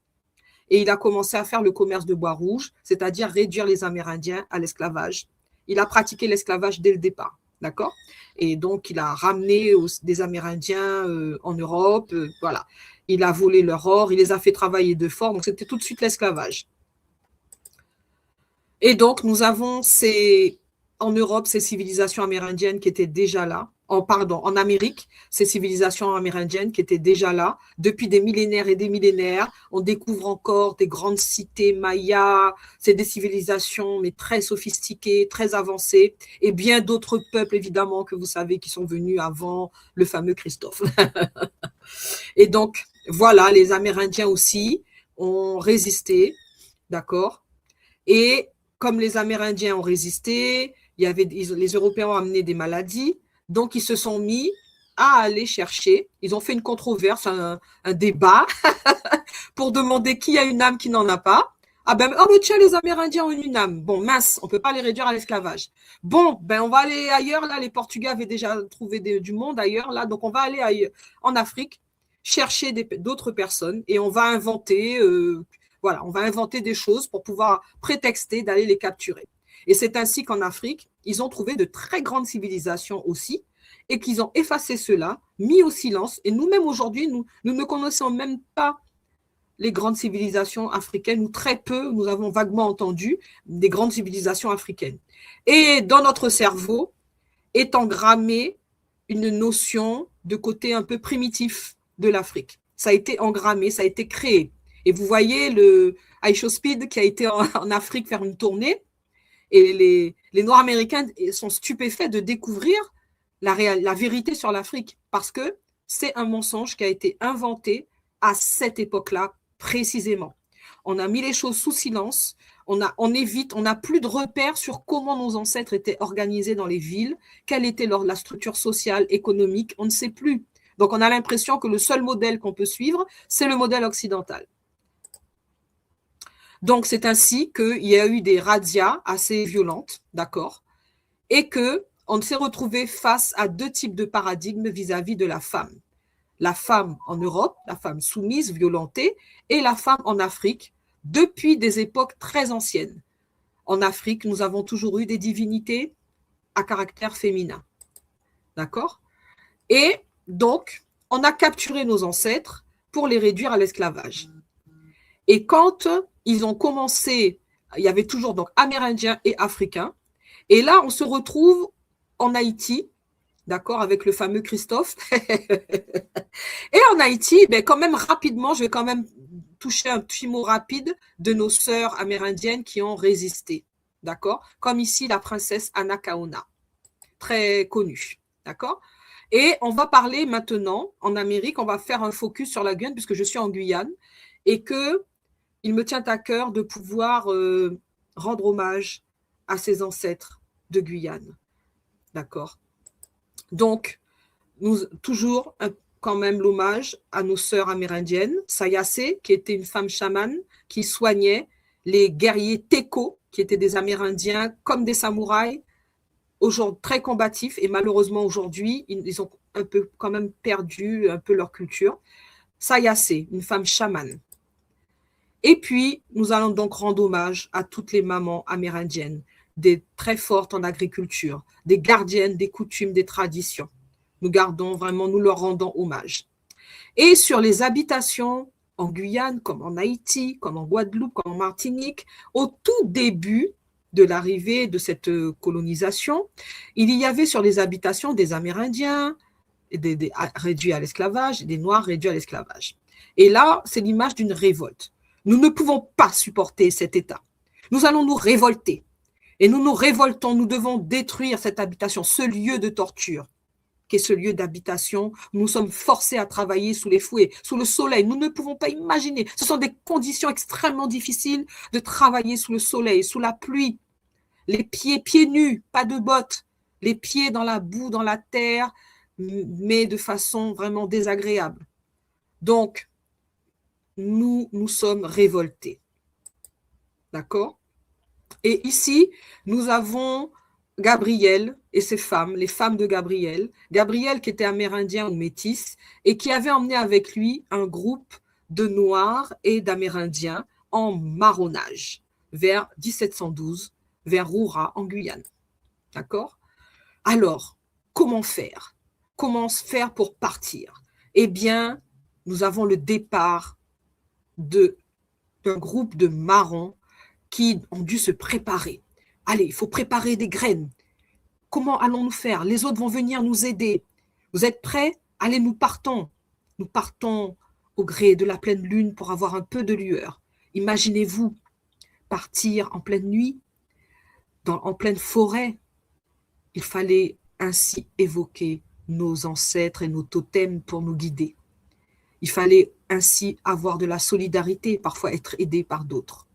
[SPEAKER 3] Et il a commencé à faire le commerce de bois rouge, c'est-à-dire réduire les Amérindiens à l'esclavage. Il a pratiqué l'esclavage dès le départ, d'accord? Et donc, il a ramené des Amérindiens en Europe, voilà. Il a volé leur or, il les a fait travailler de fort, donc c'était tout de suite l'esclavage. Et donc, nous avons en Europe ces civilisations amérindiennes qui étaient déjà là, en Amérique, ces civilisations amérindiennes qui étaient déjà là depuis des millénaires et des millénaires. On découvre encore des grandes cités mayas, c'est des civilisations mais très sophistiquées, très avancées, et bien d'autres peuples évidemment que vous savez qui sont venus avant le fameux Christophe. Et donc, voilà, les Amérindiens aussi ont résisté, d'accord? Et comme les Amérindiens ont résisté, les Européens ont amené des maladies, donc ils se sont mis à aller chercher, ils ont fait une controverse, un débat, pour demander qui a une âme, qui n'en a pas. Mais tiens, les Amérindiens ont une âme. Bon, mince, on ne peut pas les réduire à l'esclavage. Bon, on va aller ailleurs, là, les Portugais avaient déjà trouvé du monde ailleurs, là, donc on va aller ailleurs, en Afrique, chercher d'autres personnes, et on va inventer... on va inventer des choses pour pouvoir prétexter d'aller les capturer. Et c'est ainsi qu'en Afrique, ils ont trouvé de très grandes civilisations aussi, et qu'ils ont effacé cela, mis au silence. Et nous-mêmes aujourd'hui, nous ne connaissons même pas les grandes civilisations africaines, ou très peu, nous avons vaguement entendu des grandes civilisations africaines. Et dans notre cerveau est engrammée une notion de côté un peu primitif de l'Afrique. Ça a été engrammé, ça a été créé. Et vous voyez le iShowSpeed qui a été en Afrique faire une tournée. Et les Noirs américains sont stupéfaits de découvrir la vérité sur l'Afrique parce que c'est un mensonge qui a été inventé à cette époque-là précisément. On a mis les choses sous silence, on évite, on n'a plus de repères sur comment nos ancêtres étaient organisés dans les villes, quelle était la structure sociale, économique, on ne sait plus. Donc on a l'impression que le seul modèle qu'on peut suivre, c'est le modèle occidental. Donc, c'est ainsi qu'il y a eu des razzias assez violentes, d'accord, et qu'on s'est retrouvé face à deux types de paradigmes vis-à-vis de la femme. La femme en Europe, la femme soumise, violentée, et la femme en Afrique, depuis des époques très anciennes. En Afrique, nous avons toujours eu des divinités à caractère féminin, d'accord? Et donc, on a capturé nos ancêtres pour les réduire à l'esclavage. Et quand ils ont commencé, il y avait toujours donc Amérindiens et Africains. Et là, on se retrouve en Haïti, d'accord, avec le fameux Christophe. Et en Haïti, ben, quand même rapidement, je vais quand même toucher un petit mot rapide de nos sœurs amérindiennes qui ont résisté, d'accord, comme ici la princesse Anacaona, très connue, d'accord. Et on va parler maintenant, en Amérique, on va faire un focus sur la Guyane, puisque je suis en Guyane, et que il me tient à cœur de pouvoir rendre hommage à ses ancêtres de Guyane. D'accord? Donc, toujours quand même l'hommage à nos sœurs amérindiennes. Sayase, qui était une femme chamane, qui soignait les guerriers Teko, qui étaient des Amérindiens comme des samouraïs, aujourd'hui très combatifs, et malheureusement aujourd'hui, ils ont un peu quand même perdu un peu leur culture. Sayase, une femme chamane. Et puis, nous allons donc rendre hommage à toutes les mamans amérindiennes, des très fortes en agriculture, des gardiennes des coutumes, des traditions. Nous leur rendons hommage. Et sur les habitations en Guyane, comme en Haïti, comme en Guadeloupe, comme en Martinique, au tout début de l'arrivée de cette colonisation, il y avait sur les habitations des Amérindiens réduits à l'esclavage, et des Noirs réduits à l'esclavage. Et là, c'est l'image d'une révolte. Nous ne pouvons pas supporter cet état. Nous allons nous révolter. Et nous nous révoltons, nous devons détruire cette habitation, ce lieu de torture, qui est ce lieu d'habitation. Nous sommes forcés à travailler sous les fouets, sous le soleil. Nous ne pouvons pas imaginer. Ce sont des conditions extrêmement difficiles de travailler sous le soleil, sous la pluie. Les pieds nus, pas de bottes. Les pieds dans la boue, dans la terre, mais de façon vraiment désagréable. Donc, nous sommes révoltés. D'accord? Et ici, nous avons Gabriel et ses femmes, les femmes de Gabriel. Gabriel qui était amérindien ou métis et qui avait emmené avec lui un groupe de Noirs et d'Amérindiens en marronnage vers 1712, vers Roura en Guyane. D'accord? Alors, comment faire? Comment faire pour partir? Eh bien, nous avons le départ d'un groupe de marrons qui ont dû se préparer. Allez, il faut préparer des graines. Comment allons-nous faire? Les autres vont venir nous aider. Vous êtes prêts? Allez, nous partons. Nous partons au gré de la pleine lune pour avoir un peu de lueur. Imaginez-vous partir en pleine nuit, en pleine forêt. Il fallait ainsi évoquer nos ancêtres et nos totems pour nous guider. Il fallait ainsi avoir de la solidarité, parfois être aidé par d'autres.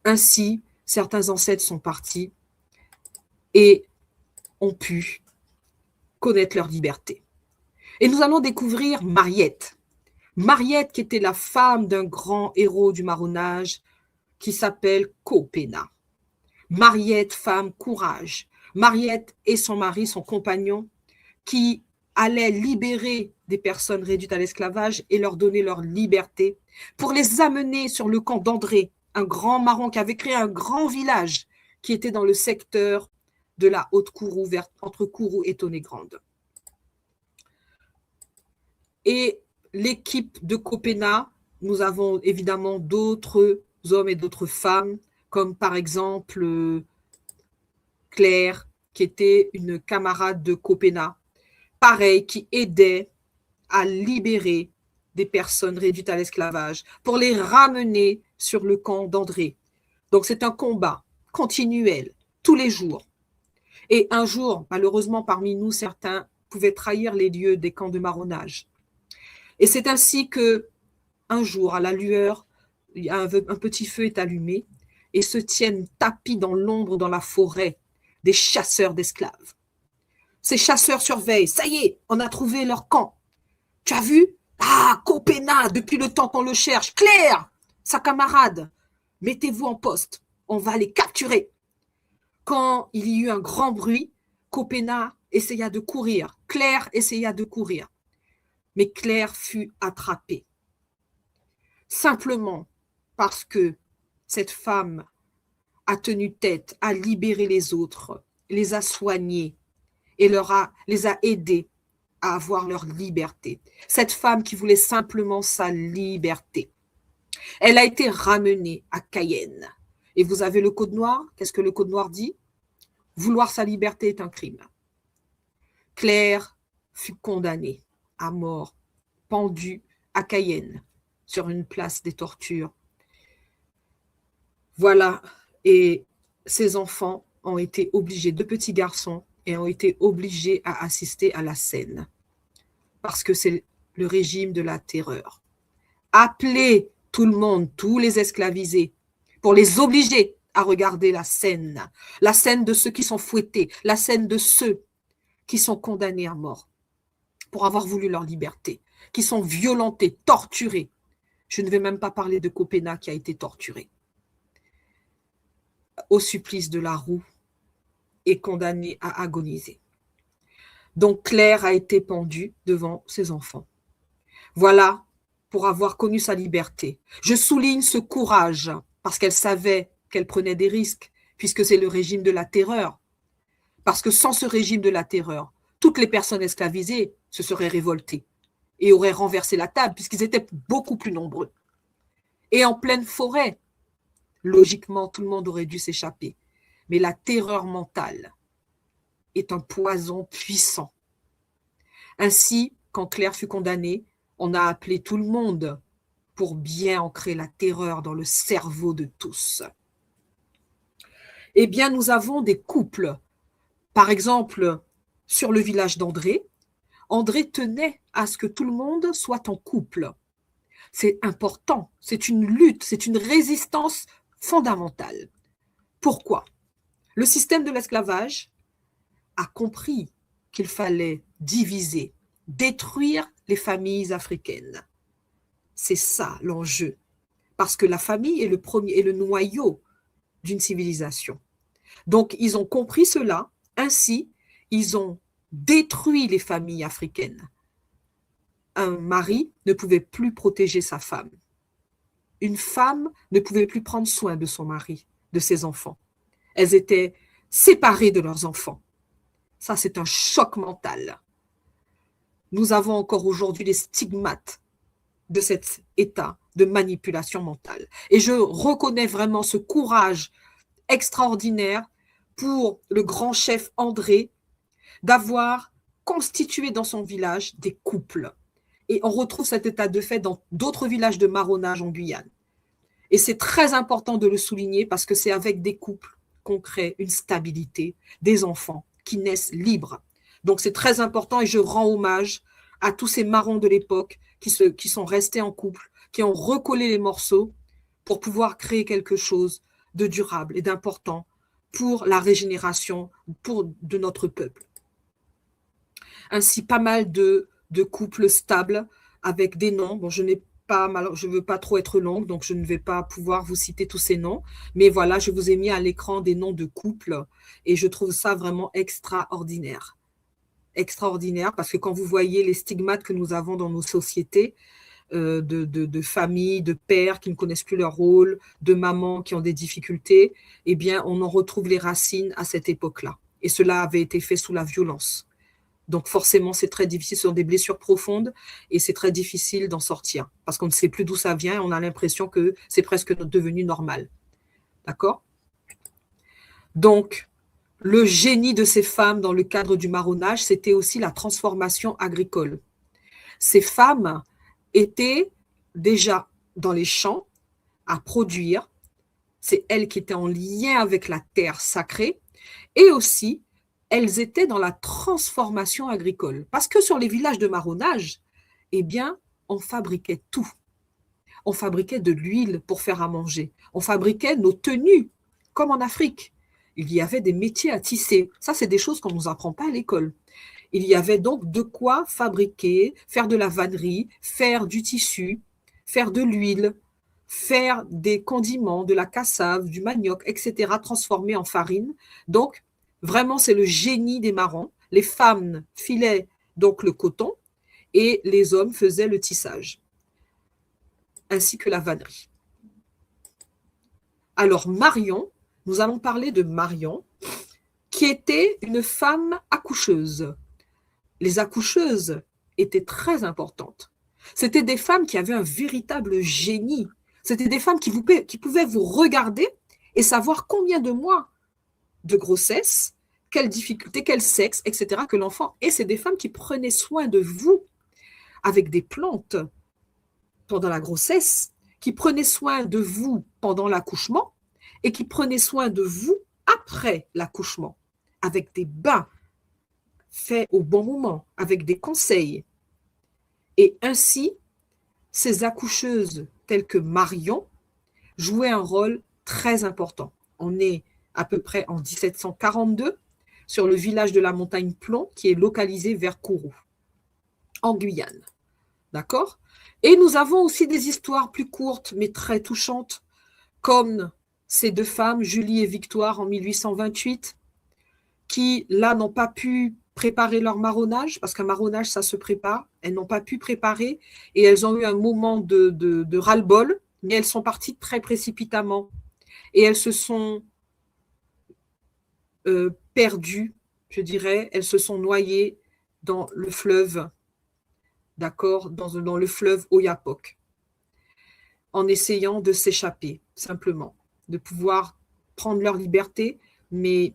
[SPEAKER 3] Ainsi, certains ancêtres sont partis et ont pu connaître leur liberté. Et nous allons découvrir Mariette. Mariette qui était la femme d'un grand héros du marronnage qui s'appelle Copena. Mariette, femme courage. Mariette et son mari, son compagnon, qui allaient libérer des personnes réduites à l'esclavage et leur donner leur liberté pour les amener sur le camp d'André, un grand marron qui avait créé un grand village qui était dans le secteur de la Haute-Kourou, entre Kourou et Tonnet-Grande. Et l'équipe de Copena, nous avons évidemment d'autres hommes et d'autres femmes, comme par exemple Claire, qui était une camarade de Copena, pareil, qui aidait à libérer des personnes réduites à l'esclavage, pour les ramener sur le camp d'André. Donc c'est un combat continuel, tous les jours. Et un jour, malheureusement, parmi nous, certains pouvaient trahir les lieux des camps de marronnage. Et c'est ainsi que, un jour, à la lueur, un petit feu est allumé et se tiennent tapis dans l'ombre, dans la forêt, des chasseurs d'esclaves. Ces chasseurs surveillent. Ça y est, on a trouvé leur camp. Tu as vu? Ah, Copena, depuis le temps qu'on le cherche. Claire, sa camarade, mettez-vous en poste. On va les capturer. Quand il y eut un grand bruit, Copena essaya de courir. Claire essaya de courir. Mais Claire fut attrapée. Simplement parce que cette femme a tenu tête, a libéré les autres, les a soignés et les a aidés à avoir leur liberté. Cette femme qui voulait simplement sa liberté. Elle a été ramenée à Cayenne. Et vous avez le code noir. Qu'est-ce que le code noir dit? Vouloir sa liberté est un crime. Claire fut condamnée à mort, pendue à Cayenne, sur une place des tortures. Voilà. Et ces enfants ont été obligés, deux petits garçons, et ont été obligés à assister à la scène. Parce que c'est le régime de la terreur. Appelez tout le monde, tous les esclavisés, pour les obliger à regarder la scène de ceux qui sont fouettés, la scène de ceux qui sont condamnés à mort pour avoir voulu leur liberté, qui sont violentés, torturés. Je ne vais même pas parler de Copena qui a été torturé au supplice de la roue et condamné à agoniser. Donc Claire a été pendue devant ses enfants. Voilà pour avoir connu sa liberté. Je souligne ce courage parce qu'elle savait qu'elle prenait des risques puisque c'est le régime de la terreur. Parce que sans ce régime de la terreur, toutes les personnes esclavisées se seraient révoltées et auraient renversé la table puisqu'ils étaient beaucoup plus nombreux. Et en pleine forêt, logiquement, tout le monde aurait dû s'échapper. Mais la terreur mentale est un poison puissant. Ainsi, quand Claire fut condamnée, on a appelé tout le monde pour bien ancrer la terreur dans le cerveau de tous. Eh bien, nous avons des couples. Par exemple, sur le village d'André, André tenait à ce que tout le monde soit en couple. C'est important, c'est une lutte, c'est une résistance fondamentale. Pourquoi? Le système de l'esclavage a compris qu'il fallait diviser, détruire les familles africaines. C'est ça l'enjeu, parce que la famille est le noyau d'une civilisation. Donc, ils ont compris cela, ainsi, ils ont détruit les familles africaines. Un mari ne pouvait plus protéger sa femme. Une femme ne pouvait plus prendre soin de son mari, de ses enfants. Elles étaient séparées de leurs enfants. Ça, c'est un choc mental. Nous avons encore aujourd'hui les stigmates de cet état de manipulation mentale. Et je reconnais vraiment ce courage extraordinaire pour le grand chef André d'avoir constitué dans son village des couples. Et on retrouve cet état de fait dans d'autres villages de marronnage en Guyane. Et c'est très important de le souligner parce que c'est avec des couples qu'on crée une stabilité, des enfants qui naissent libres. Donc c'est très important et je rends hommage à tous ces marrons de l'époque qui sont restés en couple, qui ont recollé les morceaux pour pouvoir créer quelque chose de durable et d'important pour la régénération de notre peuple. Ainsi, pas mal de couples stables avec des noms. Bon, je ne veux pas trop être longue, donc je ne vais pas pouvoir vous citer tous ces noms. Mais voilà, je vous ai mis à l'écran des noms de couples et je trouve ça vraiment extraordinaire. Extraordinaire parce que quand vous voyez les stigmates que nous avons dans nos sociétés, de familles, de pères qui ne connaissent plus leur rôle, de mamans qui ont des difficultés, eh bien, on en retrouve les racines à cette époque-là. Et cela avait été fait sous la violence. Donc forcément, c'est très difficile, ce sont des blessures profondes et c'est très difficile d'en sortir parce qu'on ne sait plus d'où ça vient et on a l'impression que c'est presque devenu normal. D'accord? Donc, le génie de ces femmes dans le cadre du marronnage, c'était aussi la transformation agricole. Ces femmes étaient déjà dans les champs à produire. C'est elles qui étaient en lien avec la terre sacrée. Et aussi, elles étaient dans la transformation agricole. Parce que sur les villages de marronnage, eh bien, on fabriquait tout. On fabriquait de l'huile pour faire à manger. On fabriquait nos tenues, comme en Afrique. Il y avait des métiers à tisser. Ça, c'est des choses qu'on ne nous apprend pas à l'école. Il y avait donc de quoi fabriquer, faire de la vannerie, faire du tissu, faire de l'huile, faire des condiments, de la cassave, du manioc, etc., transformés en farine. Donc, vraiment, c'est le génie des marrons. Les femmes filaient donc le coton et les hommes faisaient le tissage, ainsi que la vannerie. Alors, Marion, nous allons parler de Marion, qui était une femme accoucheuse. Les accoucheuses étaient très importantes. C'était des femmes qui avaient un véritable génie. C'était des femmes qui pouvaient vous regarder et savoir combien de mois de grossesse, quelles difficultés, quel sexe, etc. que l'enfant. Et c'est des femmes qui prenaient soin de vous avec des plantes pendant la grossesse, qui prenaient soin de vous pendant l'accouchement et qui prenaient soin de vous après l'accouchement, avec des bains faits au bon moment, avec des conseils. Et ainsi, ces accoucheuses telles que Marion jouaient un rôle très important. On est à peu près en 1742 sur le village de la Montagne Plomb qui est localisé vers Kourou, en Guyane. D'accord? Et nous avons aussi des histoires plus courtes mais très touchantes, comme ces deux femmes, Julie et Victoire, en 1828, qui, là, n'ont pas pu préparer leur marronnage, parce qu'un marronnage, ça se prépare. Elles n'ont pas pu préparer et elles ont eu un moment de ras-le-bol, mais elles sont parties très précipitamment et elles se sont perdues, je dirais, elles se sont noyées dans le fleuve, d'accord, dans le fleuve Oyapock, en essayant de s'échapper, simplement, de pouvoir prendre leur liberté, mais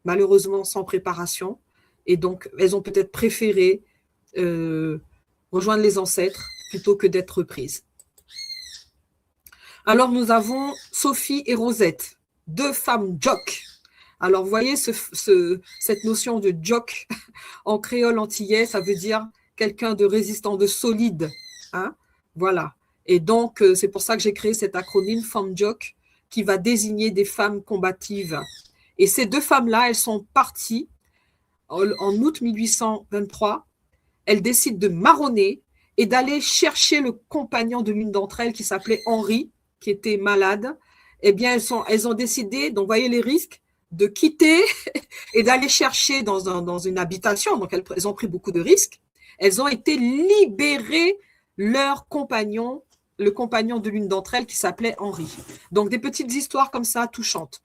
[SPEAKER 3] malheureusement sans préparation. Et donc, elles ont peut-être préféré rejoindre les ancêtres plutôt que d'être prises. Alors, nous avons Sophie et Rosette, deux femmes jock. Alors, vous voyez cette notion de jock en créole antillais, ça veut dire quelqu'un de résistant, de solide. Hein? Voilà. Et donc, c'est pour ça que j'ai créé cet acronyme Femme Jock qui va désigner des femmes combatives. Et ces deux femmes-là, elles sont parties en août 1823. Elles décident de marronner et d'aller chercher le compagnon de l'une d'entre elles qui s'appelait Henri, qui était malade. Eh bien, elles ont décidé, donc vous voyez les risques, de quitter et d'aller chercher dans une habitation. Donc, elles ont pris beaucoup de risques. Elles ont été libérées, leur compagnon, le compagnon de l'une d'entre elles qui s'appelait Henri. Donc, des petites histoires comme ça, touchantes.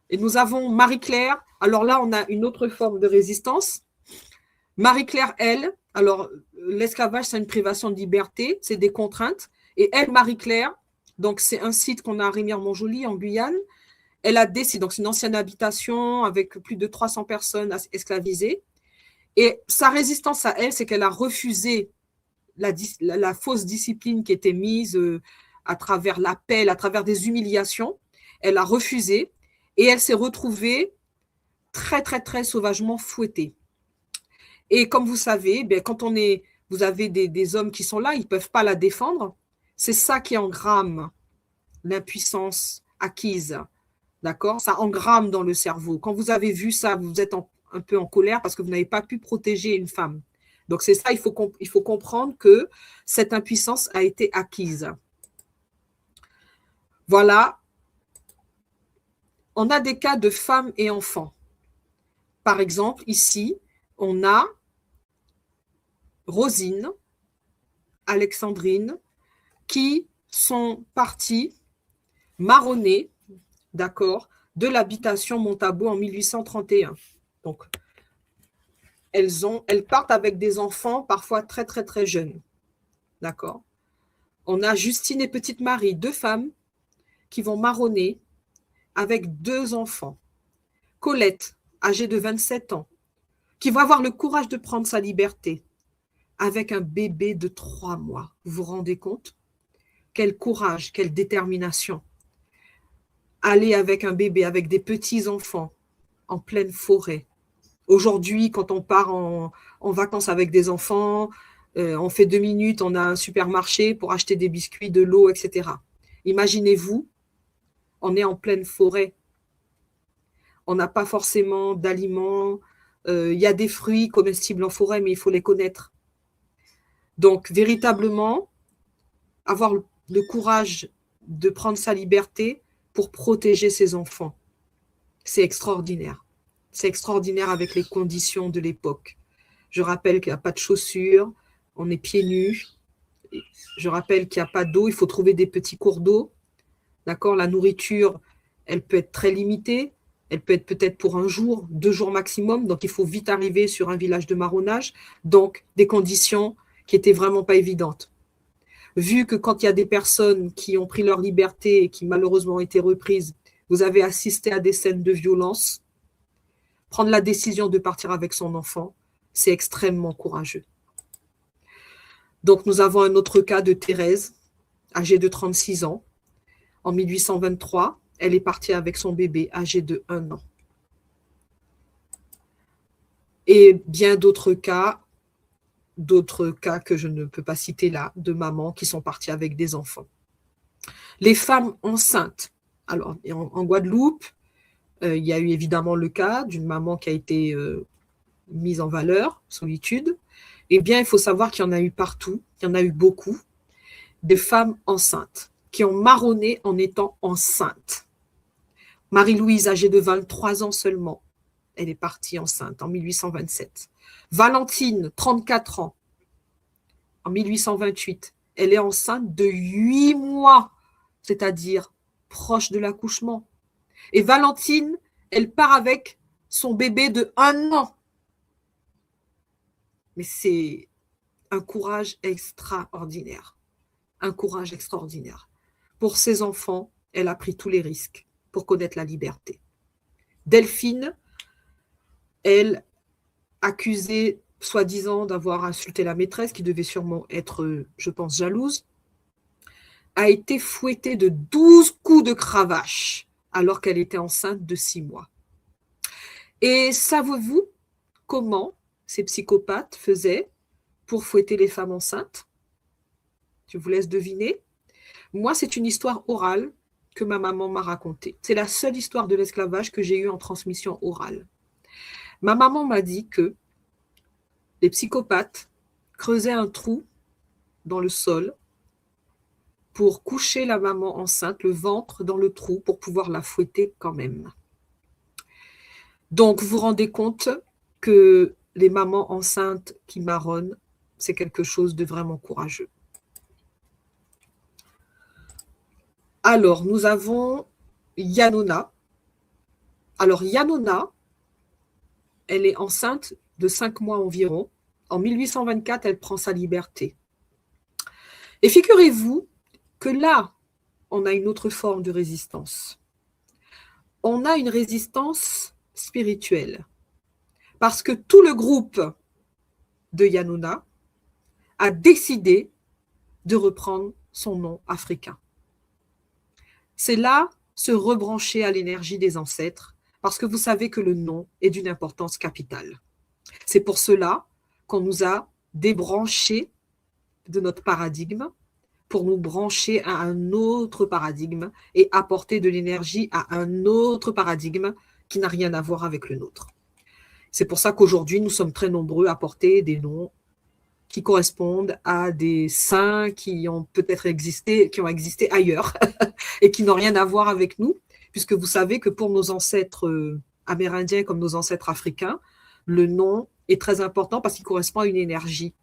[SPEAKER 3] Et nous avons Marie-Claire. Alors là, on a une autre forme de résistance. Marie-Claire, elle, alors l'esclavage, c'est une privation de liberté, c'est des contraintes. Et elle, Marie-Claire, donc c'est un site qu'on a à Rémière-Montjoly, en Guyane. Elle a décidé, donc c'est une ancienne habitation avec plus de 300 personnes esclavisées. Et sa résistance à elle, c'est qu'elle a refusé la fausse discipline qui était mise à travers l'appel, à travers des humiliations. Elle a refusé et elle s'est retrouvée très, très, très sauvagement fouettée. Et comme vous savez, quand vous avez des hommes qui sont là, ils ne peuvent pas la défendre. C'est ça qui engramme l'impuissance acquise. D'accord? Ça engramme dans le cerveau. Quand vous avez vu ça, vous êtes un peu en colère parce que vous n'avez pas pu protéger une femme. Donc, c'est ça, il faut comprendre que cette impuissance a été acquise. Voilà. On a des cas de femmes et enfants. Par exemple, ici, on a Rosine, Alexandrine, qui sont parties marronner, d'accord, de l'habitation Montabaud en 1831. Donc, elles partent avec des enfants parfois très, très, très jeunes. D'accord? On a Justine et Petite Marie, deux femmes qui vont marronner avec deux enfants. Colette, âgée de 27 ans, qui va avoir le courage de prendre sa liberté avec un bébé de 3 mois. Vous vous rendez compte? Quel courage, quelle détermination. Aller avec un bébé, avec des petits-enfants, en pleine forêt. Aujourd'hui, quand on part en vacances avec des enfants, on fait 2 minutes, on a un supermarché pour acheter des biscuits, de l'eau, etc. Imaginez-vous, on est en pleine forêt. On n'a pas forcément d'aliments. Il y a des fruits comestibles en forêt, mais il faut les connaître. Donc, véritablement, avoir le courage de prendre sa liberté pour protéger ses enfants, c'est extraordinaire. C'est extraordinaire avec les conditions de l'époque. Je rappelle qu'il n'y a pas de chaussures, on est pieds nus. Je rappelle qu'il n'y a pas d'eau, il faut trouver des petits cours d'eau. D'accord? La nourriture, elle peut être très limitée. Elle peut être peut-être pour 1 jour, 2 jours maximum. Donc, il faut vite arriver sur un village de marronnage. Donc, des conditions qui n'étaient vraiment pas évidentes. Vu que quand il y a des personnes qui ont pris leur liberté et qui malheureusement ont été reprises, vous avez assisté à des scènes de violence, prendre la décision de partir avec son enfant, c'est extrêmement courageux. Donc, nous avons un autre cas de Thérèse, âgée de 36 ans. En 1823, elle est partie avec son bébé âgé de 1 an. Et bien d'autres cas que je ne peux pas citer là, de mamans qui sont parties avec des enfants. Les femmes enceintes. Alors, en Guadeloupe, il y a eu évidemment le cas d'une maman qui a été mise en valeur, solitude. Eh bien, il faut savoir qu'il y en a eu partout, il y en a eu beaucoup, des femmes enceintes qui ont marronné en étant enceintes. Marie-Louise, âgée de 23 ans seulement, elle est partie enceinte en 1827. Valentine, 34 ans, en 1828, elle est enceinte de 8 mois, c'est-à-dire proche de l'accouchement. Et Valentine, elle part avec son bébé de 1 an. Mais c'est un courage extraordinaire. Un courage extraordinaire. Pour ses enfants, elle a pris tous les risques pour connaître la liberté. Delphine, elle, accusée, soi-disant, d'avoir insulté la maîtresse, qui devait sûrement être, je pense, jalouse, a été fouettée de 12 coups de cravache alors qu'elle était enceinte de 6 mois. Et savez-vous comment ces psychopathes faisaient pour fouetter les femmes enceintes? Je vous laisse deviner. Moi, c'est une histoire orale que ma maman m'a racontée. C'est la seule histoire de l'esclavage que j'ai eue en transmission orale. Ma maman m'a dit que les psychopathes creusaient un trou dans le sol pour coucher la maman enceinte, le ventre dans le trou, pour pouvoir la fouetter quand même. Donc, vous vous rendez compte que les mamans enceintes qui marronnent, c'est quelque chose de vraiment courageux. Alors, nous avons Yanona. Alors, Yanona, elle est enceinte de 5 mois environ. En 1824, elle prend sa liberté. Et figurez-vous que là, on a une autre forme de résistance. On a une résistance spirituelle. Parce que tout le groupe de Yanona a décidé de reprendre son nom africain. C'est là se rebrancher à l'énergie des ancêtres, parce que vous savez que le nom est d'une importance capitale. C'est pour cela qu'on nous a débranchés de notre paradigme pour nous brancher à un autre paradigme et apporter de l'énergie à un autre paradigme qui n'a rien à voir avec le nôtre. C'est pour ça qu'aujourd'hui, nous sommes très nombreux à porter des noms qui correspondent à des saints qui ont peut-être existé, qui ont existé ailleurs et qui n'ont rien à voir avec nous, puisque vous savez que pour nos ancêtres amérindiens comme nos ancêtres africains, le nom est très important parce qu'il correspond à une énergie.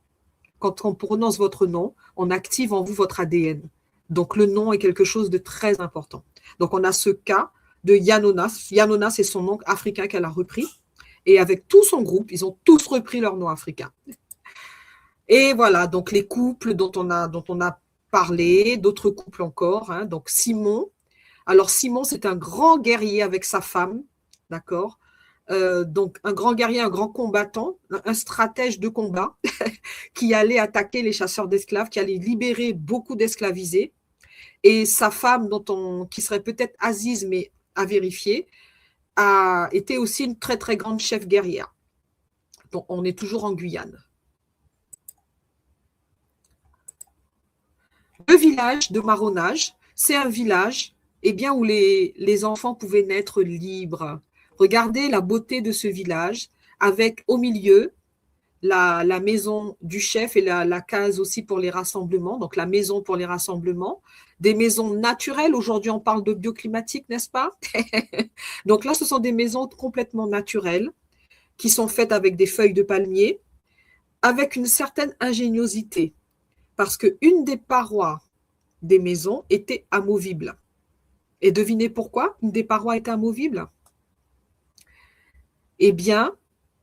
[SPEAKER 3] Quand on prononce votre nom, on active en vous votre ADN. Donc le nom est quelque chose de très important. Donc on a ce cas de Yanona. Yanona, c'est son nom africain qu'elle a repris. Et avec tout son groupe, ils ont tous repris leur nom africain. Et voilà, donc les couples dont on a parlé, d'autres couples encore. Hein, donc Simon. Alors Simon, c'est un grand guerrier avec sa femme, d'accord. donc un grand guerrier, un grand combattant, un stratège de combat qui allait attaquer les chasseurs d'esclaves, qui allait libérer beaucoup d'esclavisés. Et sa femme, qui serait peut-être Aziz, mais à vérifier, a été aussi une très très grande chef guerrière. Donc on est toujours en Guyane. Le village de Maronnage, c'est un village où les enfants pouvaient naître libres. Regardez la beauté de ce village, avec au milieu la maison du chef et la case aussi pour les rassemblements, donc la maison pour les rassemblements, des maisons naturelles. Aujourd'hui, on parle de bioclimatique, n'est-ce pas? Donc là, ce sont des maisons complètement naturelles qui sont faites avec des feuilles de palmier, avec une certaine ingéniosité, parce qu'une des parois des maisons était amovible. Et devinez pourquoi une des parois était amovible? Eh bien,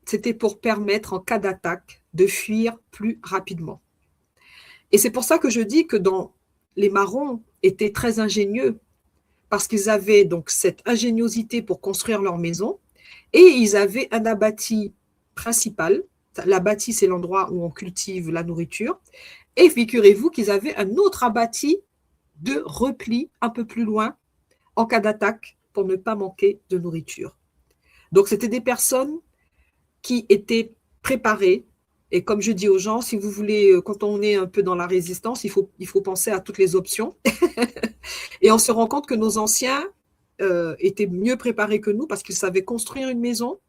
[SPEAKER 3] c'était pour permettre, en cas d'attaque, de fuir plus rapidement. Et c'est pour ça que je dis que les Marrons étaient très ingénieux, parce qu'ils avaient donc cette ingéniosité pour construire leur maison, et ils avaient un abatis principal. L'abatis, c'est l'endroit où on cultive la nourriture. Et figurez-vous qu'ils avaient un autre abatis de repli un peu plus loin, en cas d'attaque, pour ne pas manquer de nourriture. Donc, c'était des personnes qui étaient préparées. Et comme je dis aux gens, si vous voulez, quand on est un peu dans la résistance, il faut penser à toutes les options. Et on se rend compte que nos anciens étaient mieux préparés que nous parce qu'ils savaient construire une maison,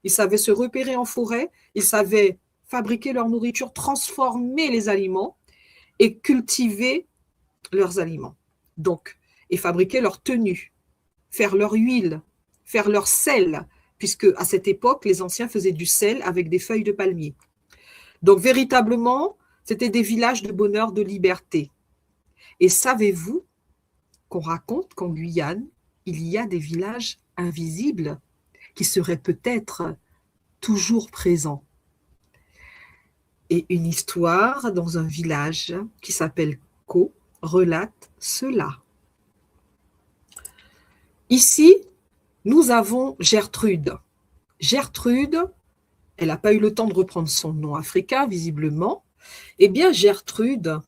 [SPEAKER 3] ils savaient se repérer en forêt, ils savaient fabriquer leur nourriture, transformer les aliments et cultiver leurs aliments. Donc, et fabriquer leur tenue, faire leur huile, faire leur sel, puisque à cette époque, les anciens faisaient du sel avec des feuilles de palmier. Donc, véritablement, c'était des villages de bonheur, de liberté. Et savez-vous qu'on raconte qu'en Guyane, il y a des villages invisibles qui seraient peut-être toujours présents. Et une histoire dans un village qui s'appelle Co relate cela. Ici, nous avons Gertrude. Gertrude, elle n'a pas eu le temps de reprendre son nom africain, visiblement. Eh bien, Gertrude,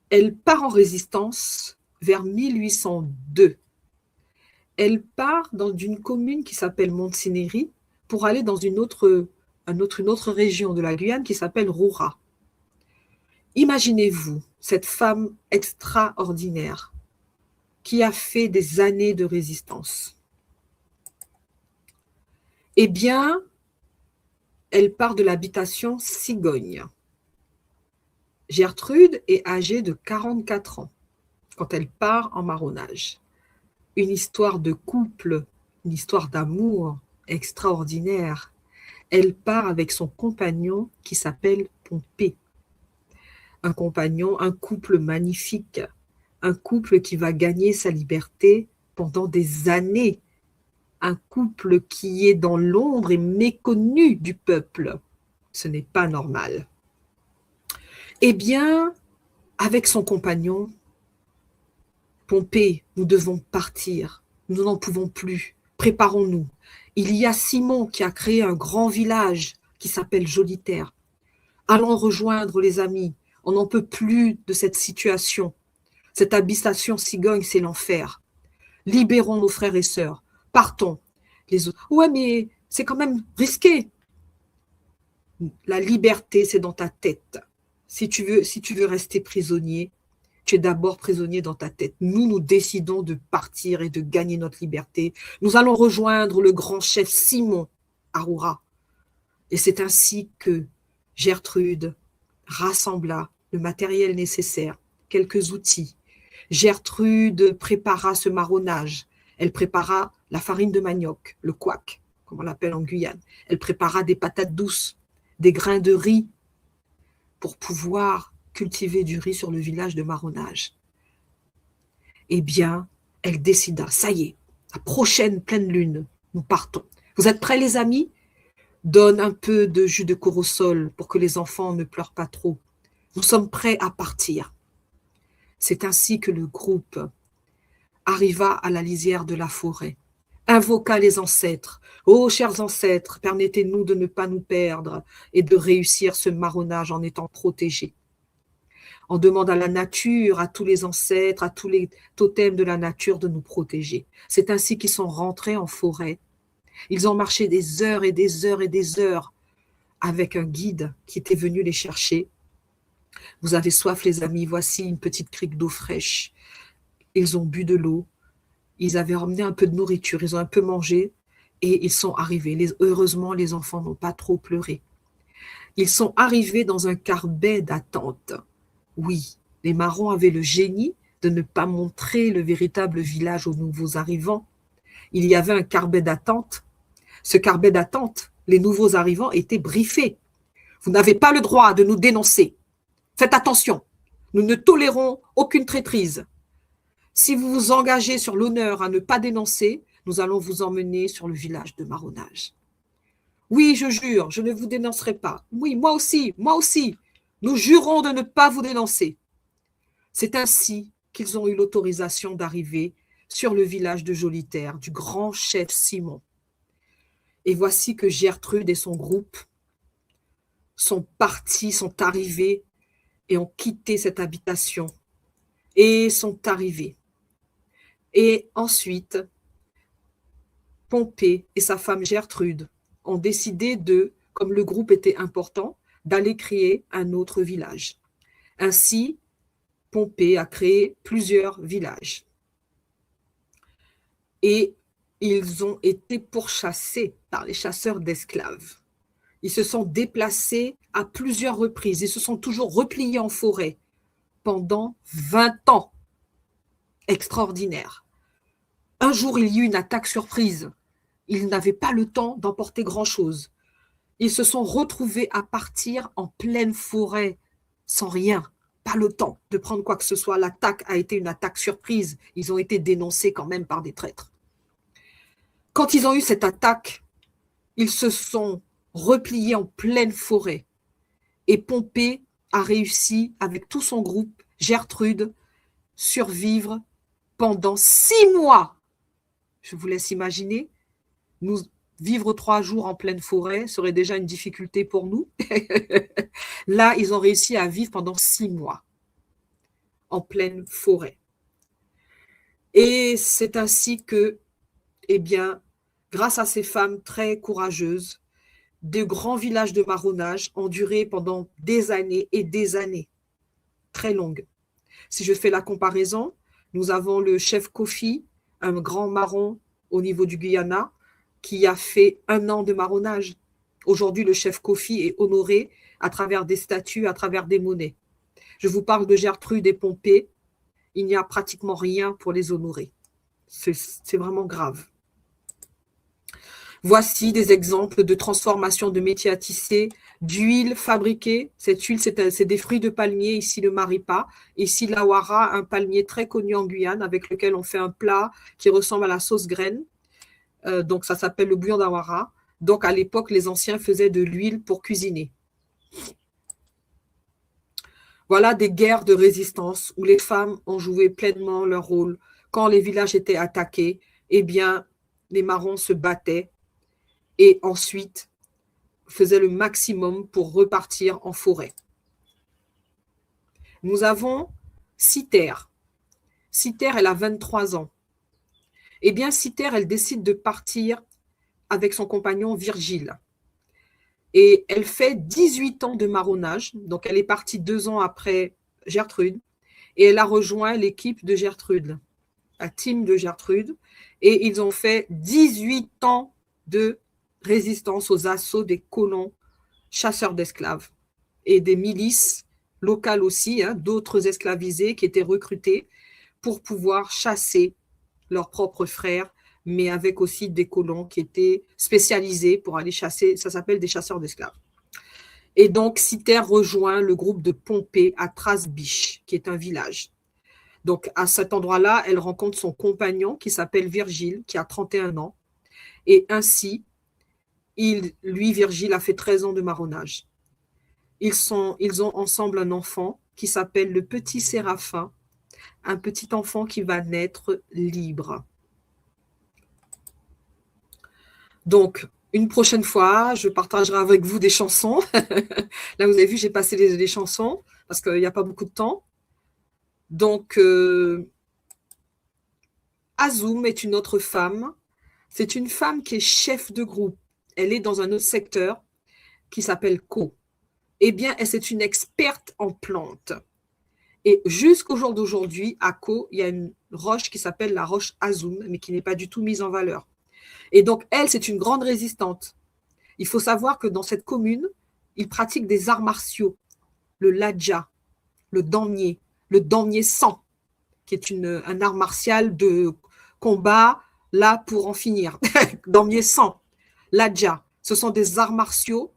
[SPEAKER 3] elle part en résistance vers 1802. Elle part d'une commune qui s'appelle Montsinéry pour aller dans une autre région de la Guyane qui s'appelle Roura. Imaginez-vous cette femme extraordinaire qui a fait des années de résistance. Eh bien, elle part de l'habitation cigogne. Gertrude est âgée de 44 ans quand elle part en marronnage. Une histoire de couple, une histoire d'amour extraordinaire. Elle part avec son compagnon qui s'appelle Pompée. Un compagnon, un couple magnifique, un couple qui va gagner sa liberté pendant des années, un couple qui est dans l'ombre et méconnu du peuple. Ce n'est pas normal. Eh bien, avec son compagnon, Pompée, nous devons partir, nous n'en pouvons plus, préparons-nous. Il y a Simon qui a créé un grand village qui s'appelle Jolitaire. Allons rejoindre les amis, on n'en peut plus de cette situation. Cette habitation cigogne, c'est l'enfer. Libérons nos frères et sœurs, partons. Les autres, ouais, mais c'est quand même risqué. La liberté, c'est dans ta tête. Si tu veux rester prisonnier, tu es d'abord prisonnier dans ta tête. Nous décidons de partir et de gagner notre liberté. Nous allons rejoindre le grand chef Simon à Roura. Et c'est ainsi que Gertrude rassembla le matériel nécessaire, quelques outils. Gertrude prépara ce marronnage. Elle prépara la farine de manioc, le couac, comme on l'appelle en Guyane. Elle prépara des patates douces, des grains de riz pour pouvoir cultiver du riz sur le village de marronnage. Eh bien, elle décida, ça y est, la prochaine pleine lune, nous partons. Vous êtes prêts les amis? Donne un peu de jus de corosol pour que les enfants ne pleurent pas trop. Nous sommes prêts à partir. C'est ainsi que le groupe arriva à la lisière de la forêt. invoqua les ancêtres. Ô chers ancêtres, permettez-nous de ne pas nous perdre et de réussir ce marronnage en étant protégés. On demande à la nature, à tous les ancêtres, à tous les totems de la nature de nous protéger. C'est ainsi qu'ils sont rentrés en forêt. Ils ont marché des heures et des heures et des heures avec un guide qui était venu les chercher. Vous avez soif, les amis, voici une petite crique d'eau fraîche. Ils ont bu de l'eau, ils avaient emmené un peu de nourriture, ils ont un peu mangé et ils sont arrivés. Heureusement, les enfants n'ont pas trop pleuré. Ils sont arrivés dans un carbet d'attente. Oui, les marrons avaient le génie de ne pas montrer le véritable village aux nouveaux arrivants. Il y avait un carbet d'attente. Ce carbet d'attente, les nouveaux arrivants étaient briefés. Vous n'avez pas le droit de nous dénoncer. Faites attention, nous ne tolérons aucune traîtrise. Si vous vous engagez sur l'honneur à ne pas dénoncer, nous allons vous emmener sur le village de marronnage. Oui, je jure, je ne vous dénoncerai pas. Oui, moi aussi, moi aussi. Nous jurons de ne pas vous dénoncer. C'est ainsi qu'ils ont eu l'autorisation d'arriver sur le village de Jolitaire, du grand chef Simon. Et voici que Gertrude et son groupe sont partis, sont arrivés et ont quitté cette habitation et sont arrivés. Et ensuite, Pompée et sa femme Gertrude ont décidé de, comme le groupe était important, d'aller créer un autre village. Ainsi, Pompée a créé plusieurs villages. Et ils ont été pourchassés par les chasseurs d'esclaves. Ils se sont déplacés à plusieurs reprises. Ils se sont toujours repliés en forêt pendant 20 ans. Extraordinaire. Un jour, il y eut une attaque surprise. Ils n'avaient pas le temps d'emporter grand-chose. Ils se sont retrouvés à partir en pleine forêt, sans rien, pas le temps de prendre quoi que ce soit. L'attaque a été une attaque surprise. Ils ont été dénoncés quand même par des traîtres. Quand ils ont eu cette attaque, ils se sont repliés en pleine forêt. Et Pompée a réussi, avec tout son groupe, Gertrude, survivre pendant 6 mois. Je vous laisse imaginer, nous vivre 3 jours en pleine forêt serait déjà une difficulté pour nous. Là, ils ont réussi à vivre pendant 6 mois en pleine forêt. Et c'est ainsi que, eh bien, grâce à ces femmes très courageuses, de grands villages de marronnage ont duré pendant des années et des années, très longues. Si je fais la comparaison, nous avons le chef Kofi, un grand marron au niveau du Guyana, qui a fait 1 an de marronnage. Aujourd'hui, le chef Kofi est honoré à travers des statues, à travers des monnaies. Je vous parle de Gertrude et Pompée. Il n'y a pratiquement rien pour les honorer. C'est vraiment grave. Voici des exemples de transformation de métiers à tisser, d'huile fabriquée. Cette huile, c'est des fruits de palmier, ici le maripa. Ici l'awara, un palmier très connu en Guyane, avec lequel on fait un plat qui ressemble à la sauce graine. Donc, ça s'appelle le bouillon d'awara. Donc, à l'époque, les anciens faisaient de l'huile pour cuisiner. Voilà des guerres de résistance où les femmes ont joué pleinement leur rôle. Quand les villages étaient attaqués, eh bien, les marrons se battaient et ensuite faisaient le maximum pour repartir en forêt. Nous avons Cythère. Cythère, elle a 23 ans. Eh bien, Cythère, elle décide de partir avec son compagnon Virgile. Et elle fait 18 ans de marronnage. Donc, elle est partie 2 ans après Gertrude. Et elle a rejoint l'équipe de Gertrude, la team de Gertrude. Et ils ont fait 18 ans de résistance aux assauts des colons chasseurs d'esclaves et des milices locales aussi, d'autres esclavisés qui étaient recrutés pour pouvoir chasser leurs propres frères, mais avec aussi des colons qui étaient spécialisés pour aller chasser. Ça s'appelle des chasseurs d'esclaves. Et donc, Cythère rejoint le groupe de Pompée à Trasbiche, qui est un village. Donc, à cet endroit-là, elle rencontre son compagnon qui s'appelle Virgile, qui a 31 ans. Et ainsi, Virgile, a fait 13 ans de marronnage. Ils ont ensemble un enfant qui s'appelle le petit Séraphin, un petit enfant qui va naître libre. Donc, une prochaine fois, je partagerai avec vous des chansons. Là, vous avez vu, j'ai passé les chansons parce qu'il n'y a pas beaucoup de temps. Donc, Azoum est une autre femme. C'est une femme qui est chef de groupe. Elle est dans un autre secteur qui s'appelle Co. Eh bien, c'est une experte en plantes. Et jusqu'au jour d'aujourd'hui, à Co, il y a une roche qui s'appelle la roche Azoum, mais qui n'est pas du tout mise en valeur. Et donc, elle, c'est une grande résistante. Il faut savoir que dans cette commune, ils pratiquent des arts martiaux. Le ladja, le damier 100, qui est un art martial de combat, là pour en finir. Damier 100, ladja, ce sont des arts martiaux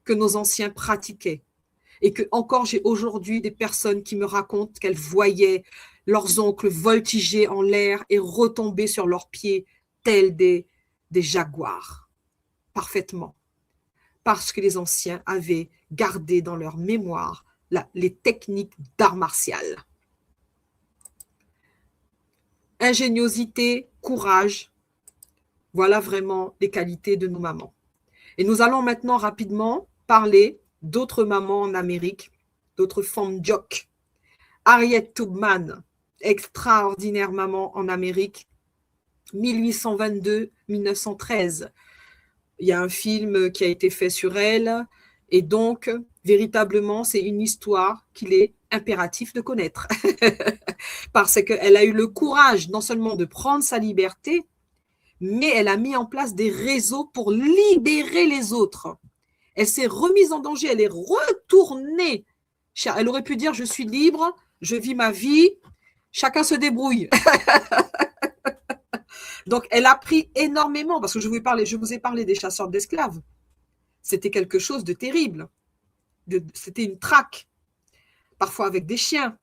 [SPEAKER 3] que nos anciens pratiquaient. Et que encore j'ai aujourd'hui des personnes qui me racontent qu'elles voyaient leurs oncles voltiger en l'air et retomber sur leurs pieds tels des jaguars, parfaitement. Parce que les anciens avaient gardé dans leur mémoire les techniques d'art martial. Ingéniosité, courage, voilà vraiment les qualités de nos mamans. Et nous allons maintenant rapidement parler d'autres mamans en Amérique, d'autres femmes jock. Harriet Tubman, extraordinaire maman en Amérique, 1822-1913. Il y a un film qui a été fait sur elle, et donc, véritablement, c'est une histoire qu'il est impératif de connaître. Parce qu'elle a eu le courage non seulement de prendre sa liberté, mais elle a mis en place des réseaux pour libérer les autres. Elle s'est remise en danger, elle est retournée. Elle aurait pu dire, je suis libre, je vis ma vie, chacun se débrouille. Donc, elle a pris énormément, parce que je vous ai parlé des chasseurs d'esclaves. C'était quelque chose de terrible. C'était une traque, parfois avec des chiens.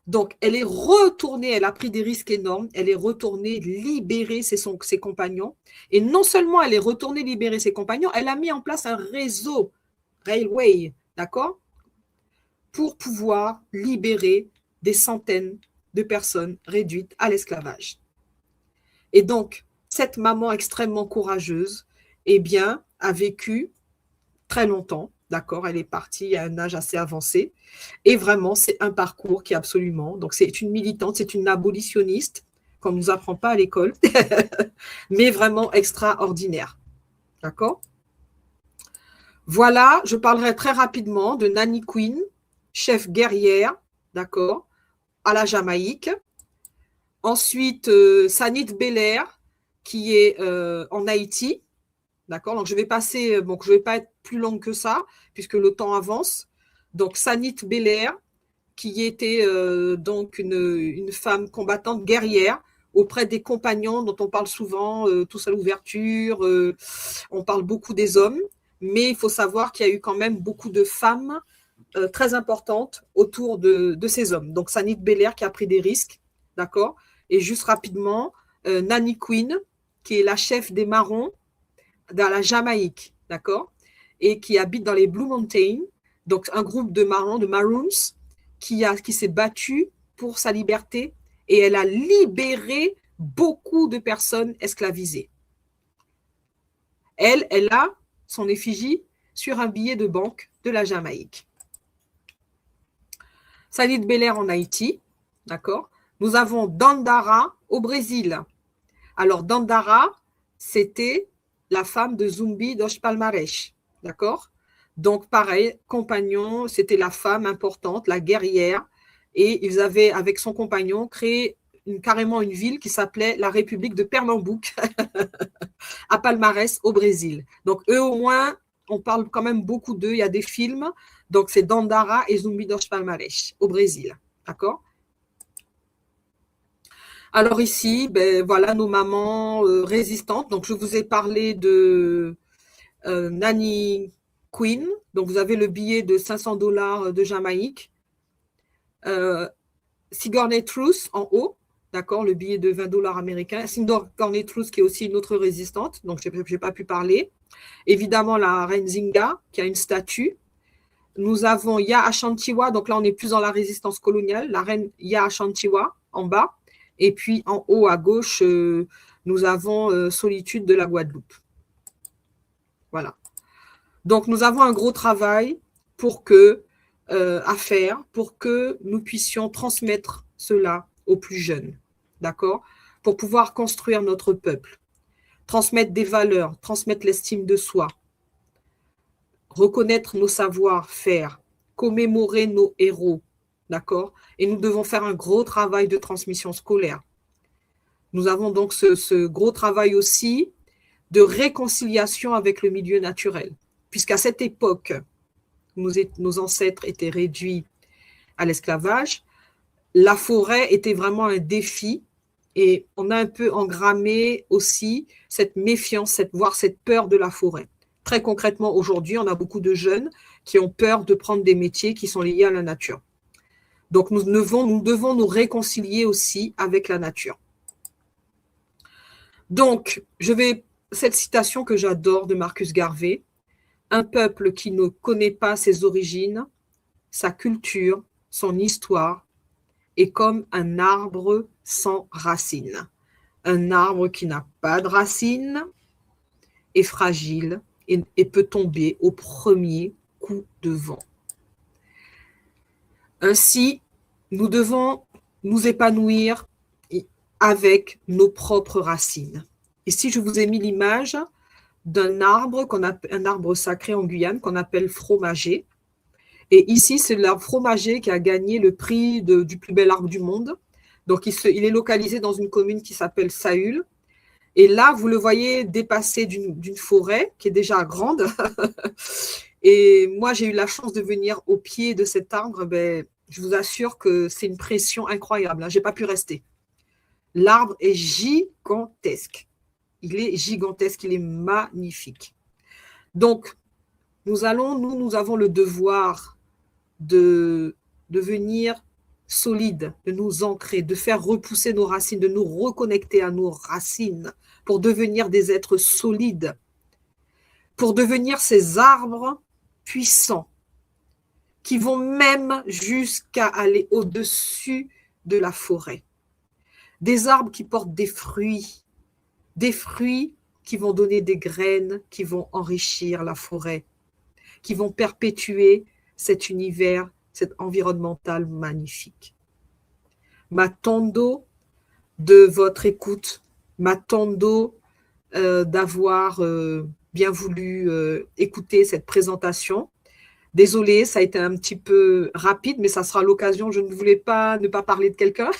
[SPEAKER 3] Donc, elle est retournée, elle a pris des risques énormes, elle est retournée libérer ses compagnons. Et non seulement elle est retournée libérer ses compagnons, elle a mis en place un réseau, railway, d'accord, pour pouvoir libérer des centaines de personnes réduites à l'esclavage. Et donc, cette maman extrêmement courageuse, eh bien, a vécu très longtemps, d'accord, elle est partie à un âge assez avancé, et vraiment, c'est un parcours qui est absolument, donc c'est une militante, c'est une abolitionniste, qu'on ne nous apprend pas à l'école, mais vraiment extraordinaire, d'accord. Voilà, je parlerai très rapidement de Nanny Queen, chef guerrière, d'accord, à la Jamaïque. Ensuite, Sanit Belair, qui est en Haïti. D'accord, donc je vais passer, donc je ne vais pas être plus longue que ça, puisque le temps avance. Donc, Sanit Belair, qui était donc une femme combattante guerrière auprès des compagnons dont on parle souvent, tous à l'ouverture, on parle beaucoup des hommes, mais il faut savoir qu'il y a eu quand même beaucoup de femmes très importantes autour de ces hommes. Donc, Sanit Belair qui a pris des risques, d'accord. Et juste rapidement, Nanny Queen, qui est la chef des Marrons dans la Jamaïque, d'accord, et qui habite dans les Blue Mountains, donc un groupe de Marrons, de Maroons, qui s'est battu pour sa liberté, et elle a libéré beaucoup de personnes esclavisées. Elle a son effigie sur un billet de banque de la Jamaïque. Sanit Belair en Haïti, d'accord. Nous avons Dandara au Brésil. Alors, Dandara, c'était la femme de Zumbi dos Palmares, d'accord. Donc, pareil, compagnon, c'était la femme importante, la guerrière, et ils avaient, avec son compagnon, créé carrément une ville qui s'appelait la République de Pernambouc, à Palmares, au Brésil. Donc, eux, au moins, on parle quand même beaucoup d'eux, il y a des films, donc c'est Dandara et Zumbi dos Palmares, au Brésil, d'accord. Alors ici, ben, voilà nos mamans résistantes. Donc, je vous ai parlé de Nanny Queen. Donc, vous avez le billet de $500 de Jamaïque. Sigourney Truth en haut, d'accord, le billet de $20 américains. Sigourney Truth qui est aussi une autre résistante, donc je n'ai pas pu parler. Évidemment, la reine Zinga qui a une statue. Nous avons Ya Ashantiwa, donc là on est plus dans la résistance coloniale, la reine Ya Ashantiwa en bas. Et puis en haut à gauche, nous avons Solitude de la Guadeloupe. Voilà. Donc, nous avons un gros travail à faire pour que nous puissions transmettre cela aux plus jeunes, d'accord? Pour pouvoir construire notre peuple, transmettre des valeurs, transmettre l'estime de soi, reconnaître nos savoir-faire, commémorer nos héros, d'accord? Et nous devons faire un gros travail de transmission scolaire. Nous avons donc ce gros travail aussi de réconciliation avec le milieu naturel, puisqu'à cette époque, nos ancêtres étaient réduits à l'esclavage, la forêt était vraiment un défi et on a un peu engrammé aussi cette méfiance, voire cette peur de la forêt. Très concrètement, aujourd'hui, on a beaucoup de jeunes qui ont peur de prendre des métiers qui sont liés à la nature. Donc, nous devons nous réconcilier aussi avec la nature. Donc, cette citation que j'adore de Marcus Garvey, un peuple qui ne connaît pas ses origines, sa culture, son histoire, est comme un arbre sans racines. Un arbre qui n'a pas de racines est fragile et peut tomber au premier coup de vent. Ainsi, nous devons nous épanouir avec nos propres racines. Ici, je vous ai mis l'image d'un arbre, un arbre sacré en Guyane qu'on appelle fromager. Et ici, c'est l'arbre fromager qui a gagné le prix du plus bel arbre du monde. Donc, il est localisé dans une commune qui s'appelle Saül. Et là, vous le voyez dépasser d'une forêt qui est déjà grande. Et moi, j'ai eu la chance de venir au pied de cet arbre. Je vous assure que c'est une pression incroyable. Je n'ai pas pu rester. L'arbre est gigantesque. Il est gigantesque, il est magnifique. Donc, nous avons le devoir de devenir solides, de nous ancrer, de faire repousser nos racines, de nous reconnecter à nos racines pour devenir des êtres solides, pour devenir ces arbres puissants qui vont même jusqu'à aller au-dessus de la forêt. Des arbres qui portent des fruits qui vont donner des graines, qui vont enrichir la forêt, qui vont perpétuer cet univers, cet environnemental magnifique. M'attendo de votre écoute, m'attendo d'avoir bien voulu écouter cette présentation. Désolée, ça a été un petit peu rapide, mais ça sera l'occasion. Je ne voulais pas ne pas parler de quelqu'un.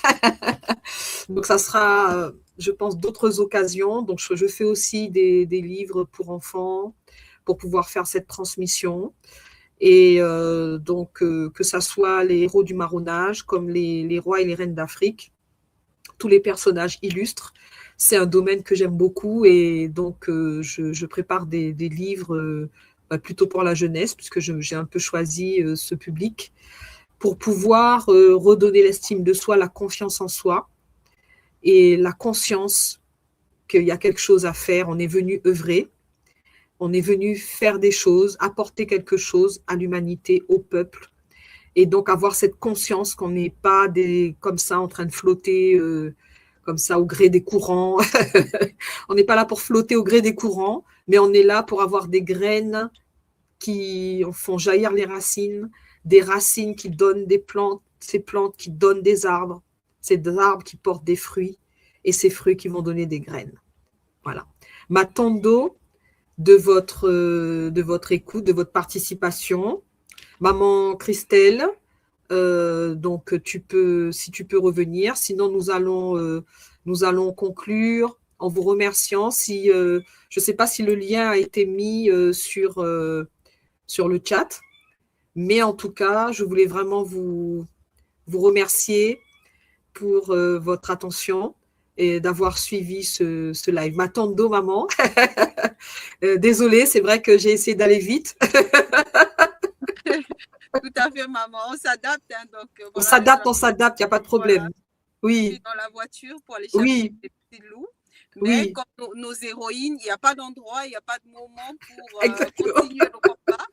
[SPEAKER 3] Donc, ça sera, je pense, d'autres occasions. Donc, je fais aussi des livres pour enfants pour pouvoir faire cette transmission. Et que ça soit les héros du marronnage, comme les rois et les reines d'Afrique, tous les personnages illustres. C'est un domaine que j'aime beaucoup et donc je prépare des livres plutôt pour la jeunesse, puisque j'ai un peu choisi ce public, pour pouvoir redonner l'estime de soi, la confiance en soi et la conscience qu'il y a quelque chose à faire. On est venu œuvrer, on est venu faire des choses, apporter quelque chose à l'humanité, au peuple, et donc avoir cette conscience qu'on n'est pas comme ça en train de flotter comme ça au gré des courants. On n'est pas là pour flotter au gré des courants, mais on est là pour avoir des graines qui font jaillir les racines, des racines qui donnent des plantes, ces plantes qui donnent des arbres, ces arbres qui portent des fruits, et ces fruits qui vont donner des graines. Voilà. M'attendo de votre écoute, de votre participation. Maman Christelle, donc si tu peux revenir, sinon nous allons conclure en vous remerciant. Je ne sais pas si le lien a été mis sur le chat, mais en tout cas, je voulais vraiment vous remercier pour votre attention et d'avoir suivi ce live. M'attendo, maman. Désolée, c'est vrai que j'ai essayé d'aller vite.
[SPEAKER 2] Tout à fait, maman. On s'adapte. Hein, donc,
[SPEAKER 3] voilà, on s'adapte, il n'y a pas de problème. Voilà. Oui.
[SPEAKER 2] Je suis dans la voiture pour aller chercher des petits loups. Mais comme nos héroïnes, il n'y a pas d'endroit, il n'y a pas de moment pour continuer le combat.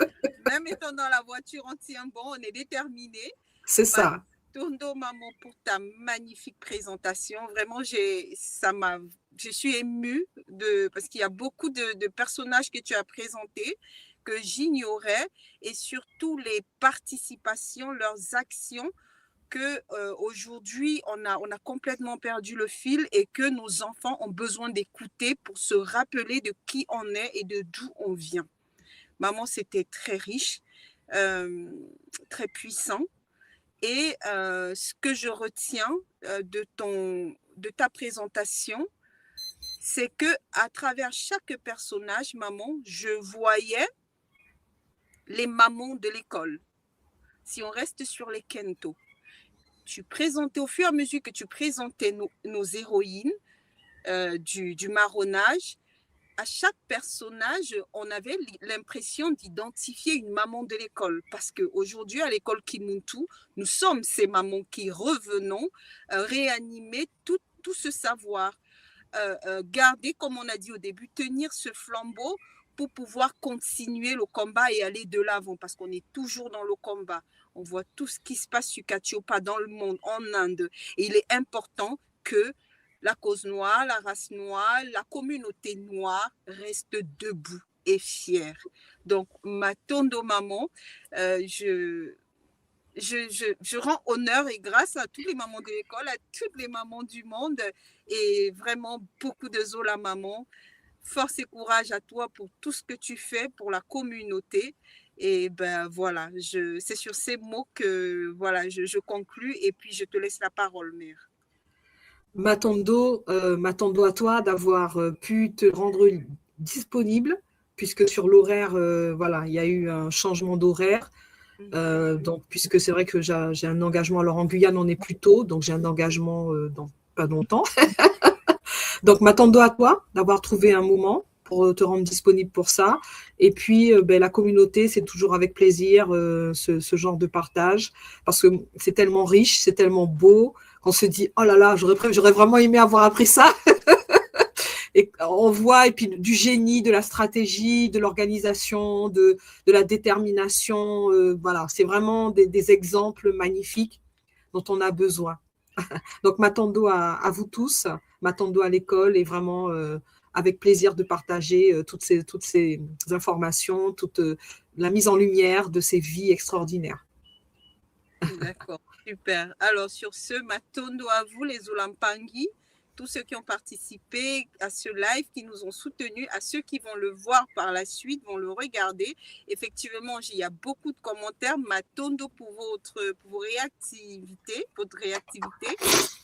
[SPEAKER 2] Même étant dans la voiture, on tient bon, on est déterminé.
[SPEAKER 3] C'est ça.
[SPEAKER 2] Tondo, maman, pour ta magnifique présentation. Vraiment, ça m'a je suis émue parce qu'il y a beaucoup de personnages que tu as présentés que j'ignorais et surtout les participations, leurs actions que aujourd'hui on a complètement perdu le fil et que nos enfants ont besoin d'écouter pour se rappeler de qui on est et de d'où on vient. Maman, c'était très riche, très puissant. Et ce que je retiens de ta présentation, c'est que à travers chaque personnage, maman, je voyais les mamans de l'école. Si on reste sur les Kento, tu présentais au fur et à mesure que tu présentais nos héroïnes du marronnage, à chaque personnage, on avait l'impression d'identifier une maman de l'école. Parce qu'aujourd'hui, à l'école Kimuntu, nous sommes ces mamans qui revenons réanimer tout ce savoir. Garder, comme on a dit au début, tenir ce flambeau pour pouvoir continuer le combat et aller de l'avant. Parce qu'on est toujours dans le combat. On voit tout ce qui se passe sur Katiopa dans le monde, en Inde. Et il est important que la cause noire, la race noire, la communauté noire reste debout et fière. Donc, Matondo Maman, je rends honneur et grâce à toutes les mamans de l'école, à toutes les mamans du monde et vraiment beaucoup de Zola Maman. Force et courage à toi pour tout ce que tu fais pour la communauté. Et ben voilà, c'est sur ces mots que voilà, je conclus et puis je te laisse la parole, mère.
[SPEAKER 3] Matondo à toi d'avoir pu te rendre disponible, puisque sur l'horaire, voilà, il y a eu un changement d'horaire. Donc, puisque c'est vrai que j'ai un engagement, alors en Guyane, on est plus tôt, donc j'ai un engagement dans pas longtemps. Donc, Matondo à toi d'avoir trouvé un moment pour te rendre disponible pour ça. Et puis, la communauté, c'est toujours avec plaisir ce genre de partage, parce que c'est tellement riche, c'est tellement beau, qu'on se dit, oh là là, j'aurais vraiment aimé avoir appris ça. Et on voit, et puis du génie, de la stratégie, de l'organisation, de la détermination. Voilà, c'est vraiment des exemples magnifiques dont on a besoin. Donc, Matondo à vous tous, Matondo à l'école, et vraiment avec plaisir de partager toutes ces informations, toute la mise en lumière de ces vies extraordinaires.
[SPEAKER 2] D'accord, super. Alors, sur ce, Matondo à vous, les Olampangi, tous ceux qui ont participé à ce live, qui nous ont soutenus, à ceux qui vont le voir par la suite, vont le regarder. Effectivement, il y a beaucoup de commentaires. Matondo pour vos réactivités, votre réactivité.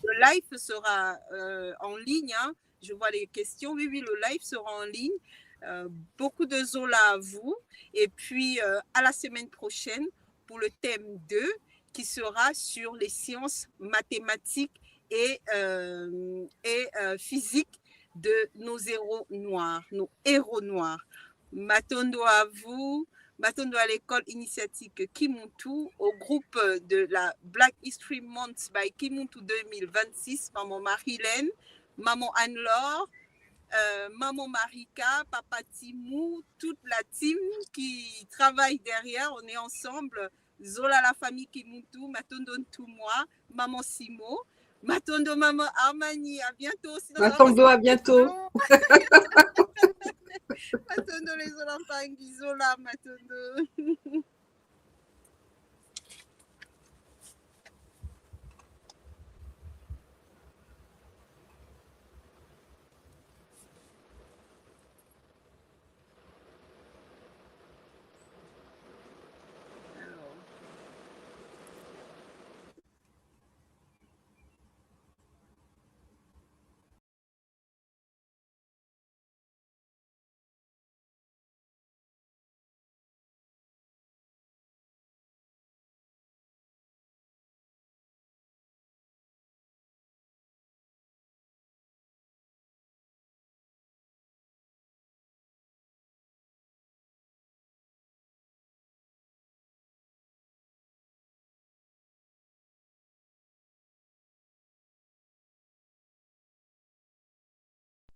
[SPEAKER 2] Le live sera en ligne. Hein. Je vois les questions. Oui, le live sera en ligne. Beaucoup de Zola à vous. Et puis, à la semaine prochaine pour le thème 2 qui sera sur les sciences mathématiques et physique de nos héros noirs, Matondo à vous, Matondo à l'école initiatique Kimuntu, au groupe de la Black History Month by Kimuntu 2026, maman Marilène, maman Anne-Laure, maman Marika, papa Timou, toute la team qui travaille derrière, on est ensemble, Zola la famille Kimuntu, Matondo Ntumwa, maman Simo, Matondo Maman Armani, à bientôt.
[SPEAKER 3] Matondo, à bientôt.
[SPEAKER 2] Matondo les Olampangi, Zola, Matondo.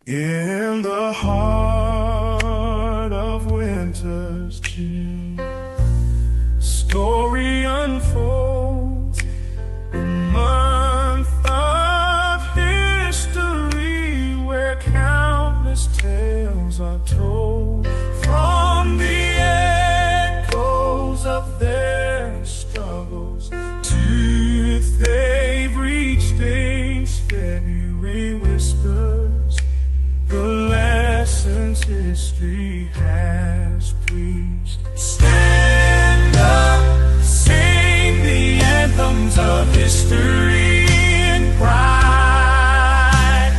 [SPEAKER 1] In the heart of winter's chill, story unfolds, a month of history where history has preached. Stand up, sing the anthems of history and pride.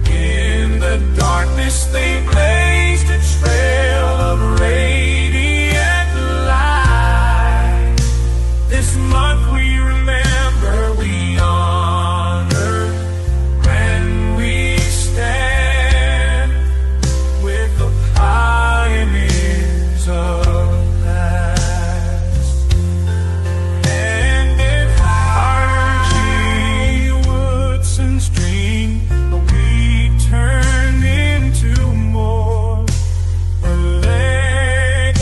[SPEAKER 1] In the darkness they blazed a trail of radiant light. This month we remember, we honor, and we stand with the pioneers of past. And in Hardy Woodson's dream, we turn into more. A legacy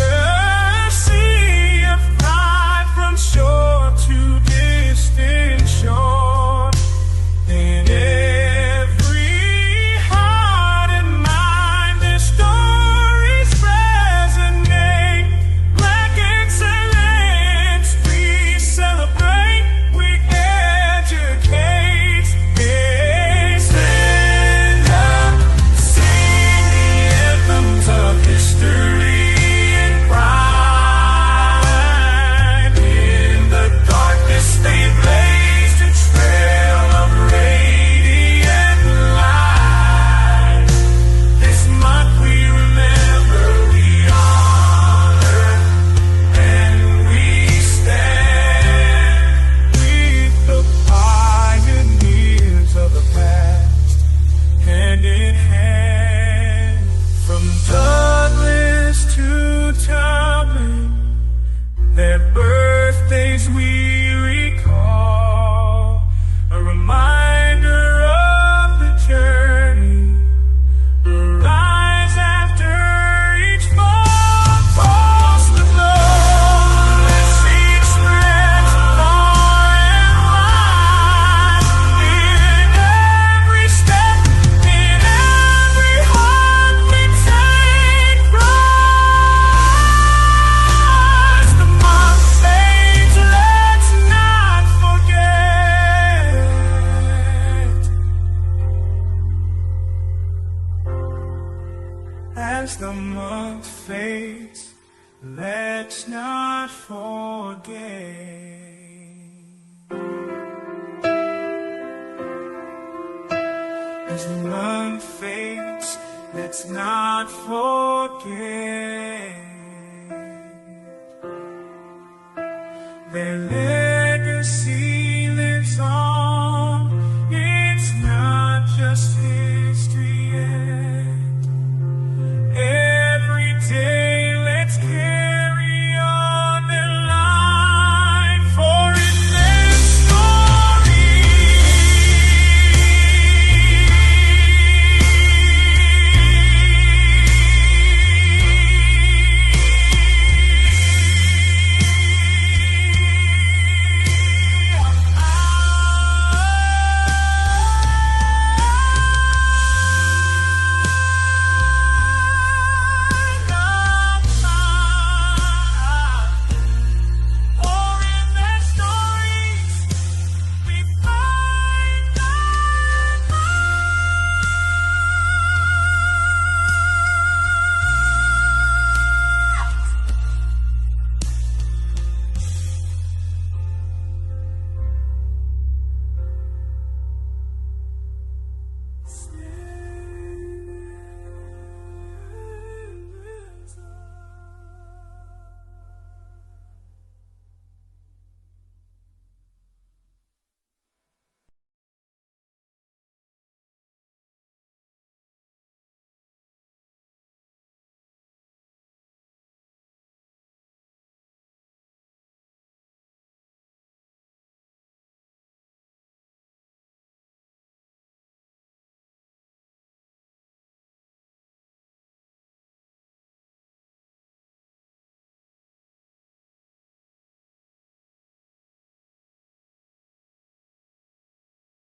[SPEAKER 1] of pride from shore to distant shore. In every heart and mind, their stories resonate. Black excellence we celebrate, we educate. Stand up, sing the anthems of history and pride. In the darkness they blazed a trail of radiant light. This month we remember, we honor, and we stand with the pioneers of the past, hand in hand. From Douglas to Tubman, their birthdays we recall, a reminder of the journey, the rise after each fall. Across the globe, the seed spreads far and wide. In every step, in every heart, we take rise. The month fades, let's not forget. As the month fades, let's not forget. As the month fades, let's not forget their legacy.